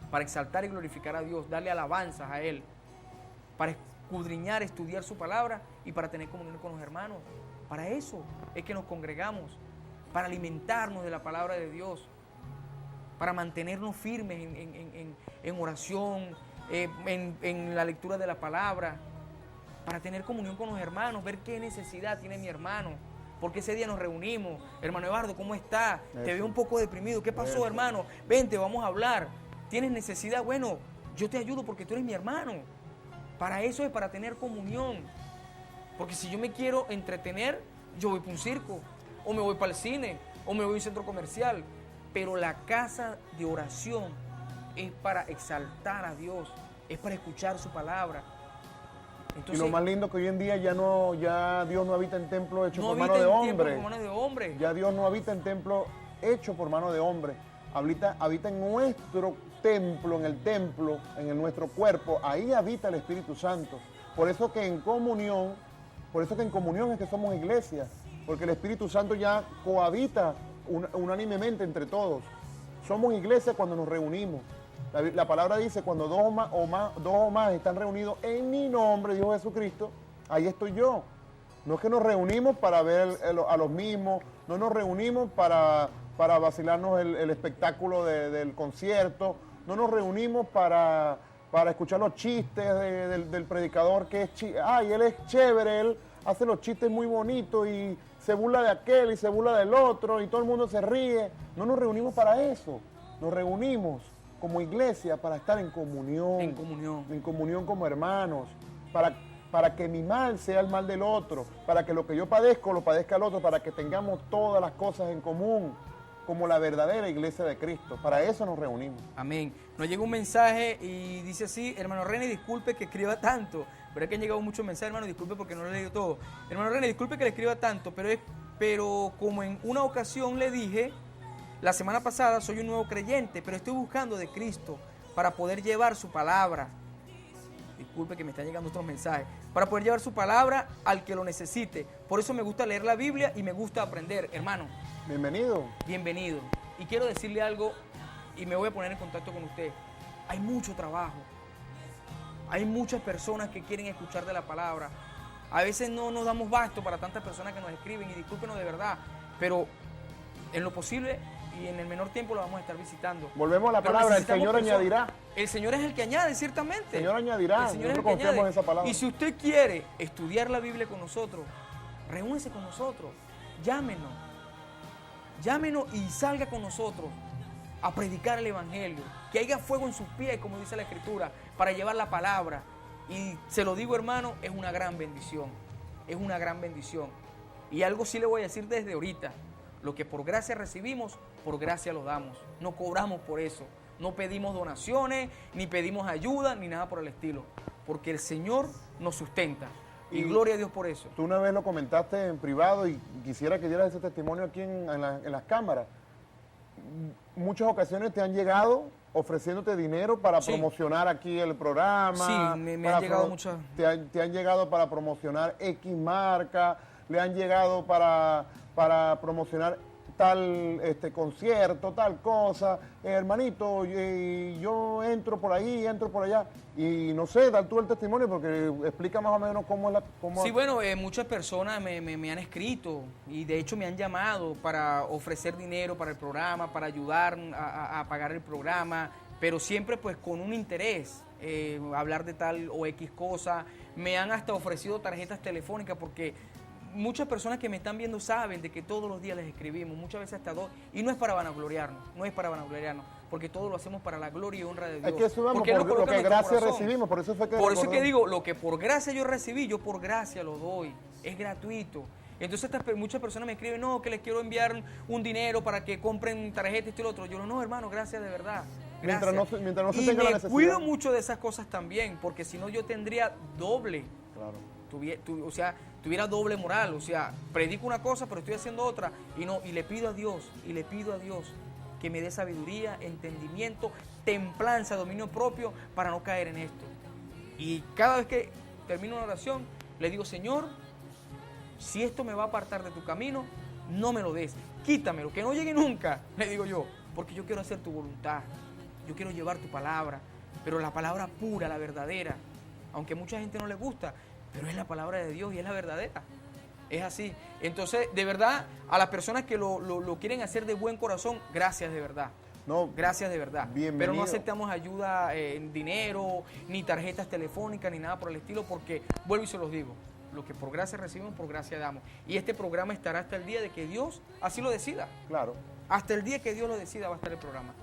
Para exaltar y glorificar a Dios, darle alabanzas a Él, para escudriñar, estudiar su palabra y para tener comunión con los hermanos. Para eso es que nos congregamos, para alimentarnos de la palabra de Dios, para mantenernos firmes en oración, en la lectura de la palabra, para tener comunión con los hermanos, ver qué necesidad tiene mi hermano, porque ese día nos reunimos. Hermano Eduardo, ¿cómo está? Te veo un poco deprimido. ¿Qué pasó, hermano? Vente, vamos a hablar. ¿Tienes necesidad? Bueno, yo te ayudo porque tú eres mi hermano. Para eso es, para tener comunión. Porque si yo me quiero entretener, yo voy para un circo, o me voy para el cine, o me voy a un centro comercial. Pero la casa de oración es para exaltar a Dios, es para escuchar su palabra. Entonces, y lo más lindo que hoy en día ya Dios no habita en templo hecho por mano de hombre. Ya Dios no habita en templo hecho por mano de hombre. Habita en nuestro templo, en nuestro cuerpo. Ahí habita el Espíritu Santo. Por eso que en comunión es que somos iglesia, porque el Espíritu Santo ya cohabita unánimemente entre todos. Somos iglesia cuando nos reunimos. La palabra dice, cuando dos o más están reunidos en mi nombre, dijo Jesucristo, ahí estoy yo. No es que nos reunimos para ver a los mismos, no nos reunimos para vacilarnos el espectáculo del concierto, no nos reunimos para escuchar los chistes del predicador que él es chévere, él hace los chistes muy bonitos y se burla de aquel y se burla del otro y todo el mundo se ríe. No nos reunimos para eso, nos reunimos como iglesia para estar en comunión como hermanos, para que mi mal sea el mal del otro, para que lo que yo padezco lo padezca el otro, para que tengamos todas las cosas en común, como la verdadera iglesia de Cristo. Para eso nos reunimos. Amén. Nos llega un mensaje y dice así: hermano René, disculpe que escriba tanto, pero es que han llegado muchos mensajes, hermano, disculpe porque no lo he leído todo. Hermano René, disculpe que le escriba tanto, pero como en una ocasión le dije, la semana pasada, soy un nuevo creyente, pero estoy buscando de Cristo para poder llevar su palabra. Disculpe que me están llegando otros mensajes. Para poder llevar su palabra al que lo necesite. Por eso me gusta leer la Biblia y me gusta aprender. Hermano, bienvenido. Bienvenido. Y quiero decirle algo y me voy a poner en contacto con usted. Hay mucho trabajo. Hay muchas personas que quieren escuchar de la palabra. A veces no nos damos basto para tantas personas que nos escriben y discúlpenos de verdad, pero en lo posible y en el menor tiempo lo vamos a estar visitando. Volvemos a la palabra, el Señor añadirá. El Señor es el que añade, ciertamente. El Señor añadirá, el Señor es el que confiamos añade. en esa palabra. Y si usted quiere estudiar la Biblia con nosotros, reúnese con nosotros, llámenos y salga con nosotros a predicar el Evangelio, que haya fuego en sus pies, como dice la Escritura, para llevar la palabra. Y se lo digo, hermano, es una gran bendición, es una gran bendición. Y algo sí le voy a decir desde ahorita: lo que por gracia recibimos, por gracia lo damos. No cobramos por eso. No pedimos donaciones, ni pedimos ayuda, ni nada por el estilo. Porque el Señor nos sustenta. Y gloria a Dios por eso. Tú una vez lo comentaste en privado y quisiera que dieras ese testimonio aquí en las cámaras. Muchas ocasiones te han llegado ofreciéndote dinero para Sí. promocionar aquí el programa. Sí, me para han llegado promo- muchas. te han llegado para promocionar X marca, le han llegado para promocionar tal concierto, tal cosa. Hermanito, yo entro por ahí, entro por allá. Y no sé, dar tú el testimonio porque explica más o menos cómo es la... Cómo Sí, bueno, muchas personas me han escrito y de hecho me han llamado para ofrecer dinero para el programa, para ayudar a pagar el programa, pero siempre pues con un interés, hablar de tal o X cosa. Me han hasta ofrecido tarjetas telefónicas porque muchas personas que me están viendo saben de que todos los días les escribimos, muchas veces hasta 2, y no es para vanagloriarnos, porque todo lo hacemos para la gloria y honra de Dios. Es que eso vamos, Porque Él por lo lo coloca en que nuestro gracias corazón. recibimos, por eso fue que... Por eso es que recordamos. digo, lo que por gracia yo recibí, yo por gracia lo doy. Es gratuito. Entonces muchas personas me escriben, no, que les quiero enviar un dinero para que compren tarjetas, esto y lo otro. Yo no, hermano, gracias de verdad. Mientras Gracias. mientras no se y tenga la me necesidad. cuido mucho de esas cosas también, porque si no yo tendría doble. Claro. Tuviera doble moral, o sea, predico una cosa pero estoy haciendo otra y le pido a Dios que me dé sabiduría, entendimiento, templanza, dominio propio para no caer en esto. Y cada vez que termino una oración, le digo, Señor, si esto me va a apartar de tu camino, no me lo des, quítamelo, que no llegue nunca, le digo yo, porque yo quiero hacer tu voluntad, yo quiero llevar tu palabra, pero la palabra pura, la verdadera, aunque a mucha gente no le gusta, pero es la palabra de Dios y es la verdadera. Es así. Entonces, de verdad, a las personas que lo quieren hacer de buen corazón, gracias de verdad. No, Gracias de verdad. Bienvenido. Pero no aceptamos ayuda en dinero, ni tarjetas telefónicas, ni nada por el estilo, porque, vuelvo y se los digo, lo que por gracia recibimos, por gracia damos. Y este programa estará hasta el día de que Dios así lo decida. claro. Hasta el día que Dios lo decida va a estar el programa.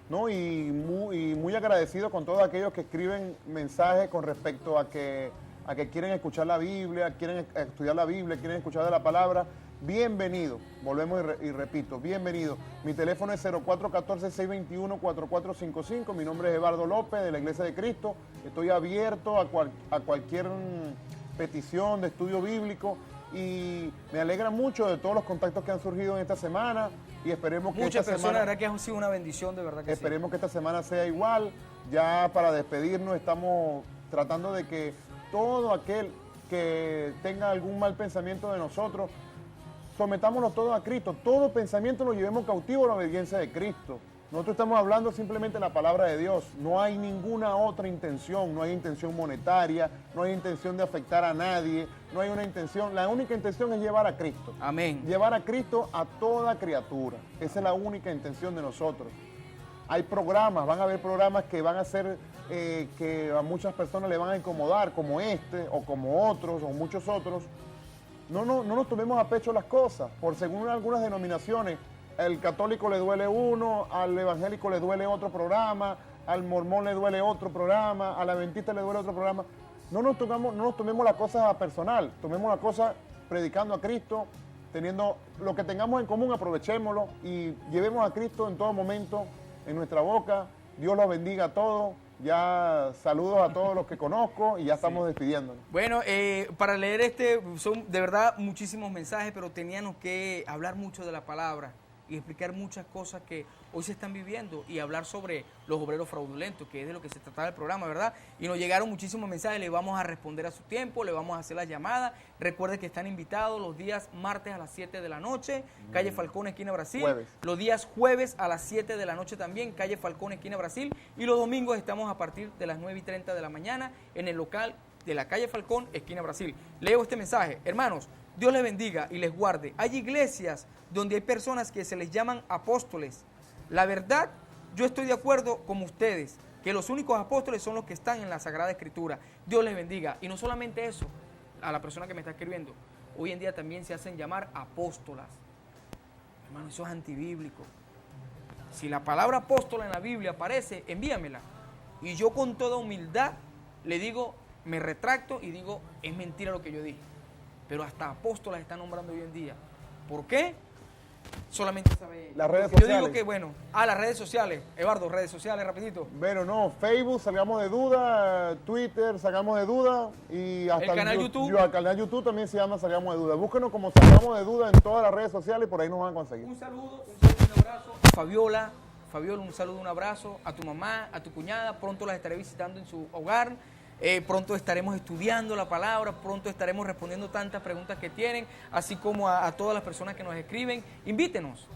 No, y muy agradecido con todos aquellos que escriben mensajes con respecto a que quieren escuchar la Biblia, quieren estudiar la Biblia, quieren escuchar de la palabra. Bienvenido, volvemos y repito, bienvenido. Mi teléfono es 0414-621-4455, mi nombre es Eduardo López de la Iglesia de Cristo. Estoy abierto a cualquier petición de estudio bíblico y me alegra mucho de todos los contactos que han surgido en esta semana y esperemos que Muchas esta personas, semana... la verdad que ha sido una bendición, de verdad que Esperemos que esta semana sea igual. Ya para despedirnos estamos tratando de que todo aquel que tenga algún mal pensamiento de nosotros, sometámonos todos a Cristo. Todo pensamiento lo llevemos cautivo a la obediencia de Cristo. Nosotros estamos hablando simplemente de la palabra de Dios. No hay ninguna otra intención. No hay intención monetaria, no hay intención de afectar a nadie, no hay una intención. La única intención es llevar a Cristo. Amén. Llevar a Cristo a toda criatura. Esa es la única intención de nosotros. Hay programas, van a haber programas que van a hacer que a muchas personas le van a incomodar, como este, o como otros, o muchos otros. No nos tomemos a pecho las cosas, por según algunas denominaciones, al católico le duele uno, al evangélico le duele otro programa, al mormón le duele otro programa, al adventista le duele otro programa. No nos tomemos las cosas a personal, tomemos las cosas predicando a Cristo, teniendo lo que tengamos en común, aprovechémoslo y llevemos a Cristo en todo momento en nuestra boca. Dios los bendiga a todos. Ya saludos a todos los que conozco y ya estamos despidiéndonos. Bueno, para leer son de verdad muchísimos mensajes, pero teníamos que hablar mucho de la palabra y explicar muchas cosas que hoy se están viviendo y hablar sobre los obreros fraudulentos, que es de lo que se trataba el programa, ¿verdad? Y nos llegaron muchísimos mensajes, le vamos a responder a su tiempo, le vamos a hacer las llamadas. Recuerde que están invitados los días martes a las 7 de la noche, calle Falcón, esquina Brasil. Jueves. Los días jueves a las 7 de la noche también, calle Falcón, esquina Brasil. Y los domingos estamos a partir de las 9:30 de la mañana en el local de la calle Falcón, esquina Brasil. Leo este mensaje. Hermanos, Dios les bendiga y les guarde. Hay iglesias donde hay personas que se les llaman apóstoles. La verdad, yo estoy de acuerdo con ustedes, que los únicos apóstoles son los que están en la Sagrada Escritura. Dios les bendiga. Y no solamente eso, a la persona que me está escribiendo, hoy en día también se hacen llamar apóstolas. Hermano, eso es antibíblico. Si la palabra apóstola en la Biblia aparece, envíamela. Y yo con toda humildad le digo, me retracto y digo, es mentira lo que yo dije. Pero hasta apóstolas están nombrando hoy en día. ¿Por qué? Solamente sabe. Las redes Porque sociales. Yo digo que, bueno, las redes sociales. Eduardo, redes sociales, rapidito. Bueno, no, Facebook, Salgamos de Duda, Twitter, Salgamos de Duda y hasta El canal YouTube. El canal YouTube también se llama Salgamos de Duda. Búsquenos como Salgamos de Duda en todas las redes sociales y por ahí nos van a conseguir. Un saludo, un abrazo a Fabiola, Fabiola, un saludo, un abrazo a tu mamá, a tu cuñada. Pronto las estaré visitando en su hogar. Pronto estaremos estudiando la palabra, pronto estaremos respondiendo tantas preguntas que tienen, así como a todas las personas que nos escriben. Invítenos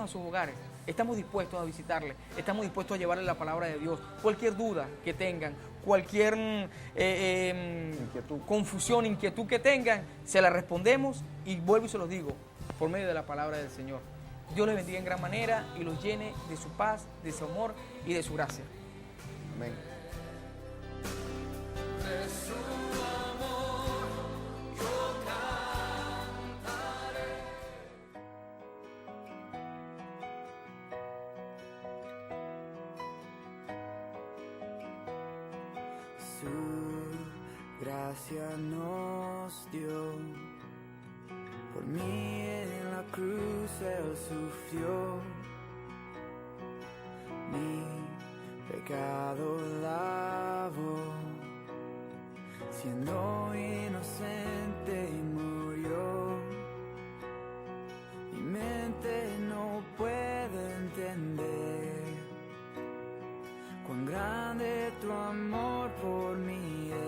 a sus hogares. Estamos dispuestos a visitarles, estamos dispuestos a llevarles la palabra de Dios. Cualquier duda que tengan, cualquier confusión, inquietud que tengan, se la respondemos y vuelvo y se los digo, por medio de la palabra del Señor. Dios les bendiga en gran manera y los llene de su paz, de su amor y de su gracia. Amén. Su gracia nos dio, por mí en la cruz Él sufrió, mi pecado lavó, siendo inocente murió, mi mente no puede entender cuán grande tu amor por mí es.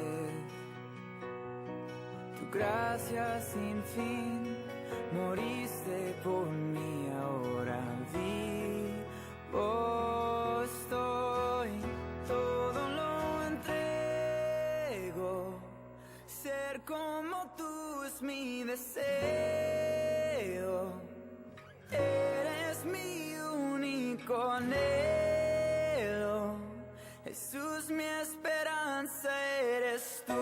Tu gracia sin fin, moriste por mí, ahora vivo estoy, todo lo entrego. Ser como tú es mi deseo, eres mi único anhelo. Jesús, mi esperanza eres tú.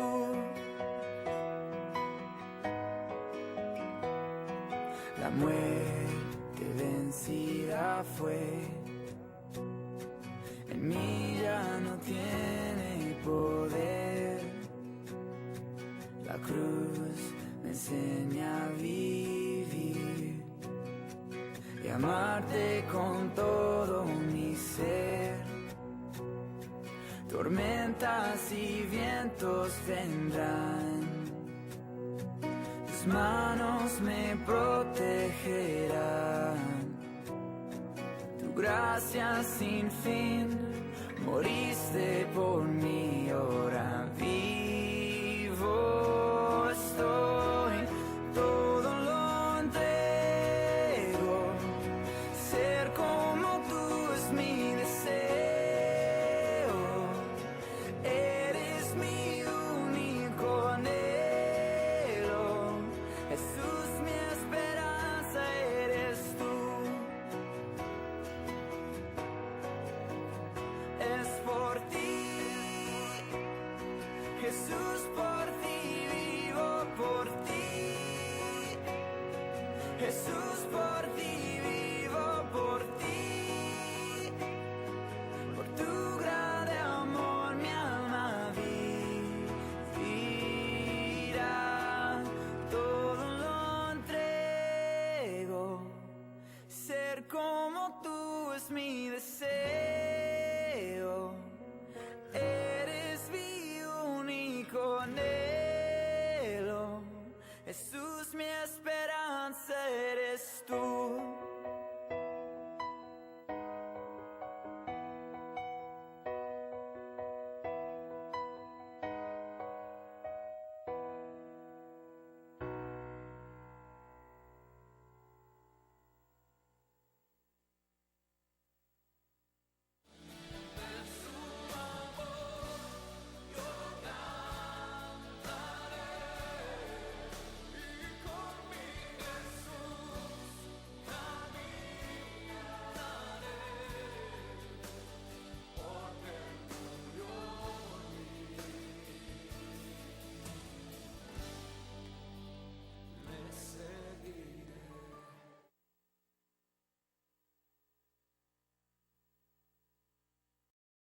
La muerte vencida fue, en mí ya no tiene poder. La cruz me enseña a vivir y amarte con todo mi ser. Tormentas y vientos vendrán, tus manos me protegerán. Tu gracia sin fin, moriste por mí, ahora vivo estoy, todo lo entrego. Ser como tú es mi deseo. Jesús, por ti vivo, por ti. Jesús, por ti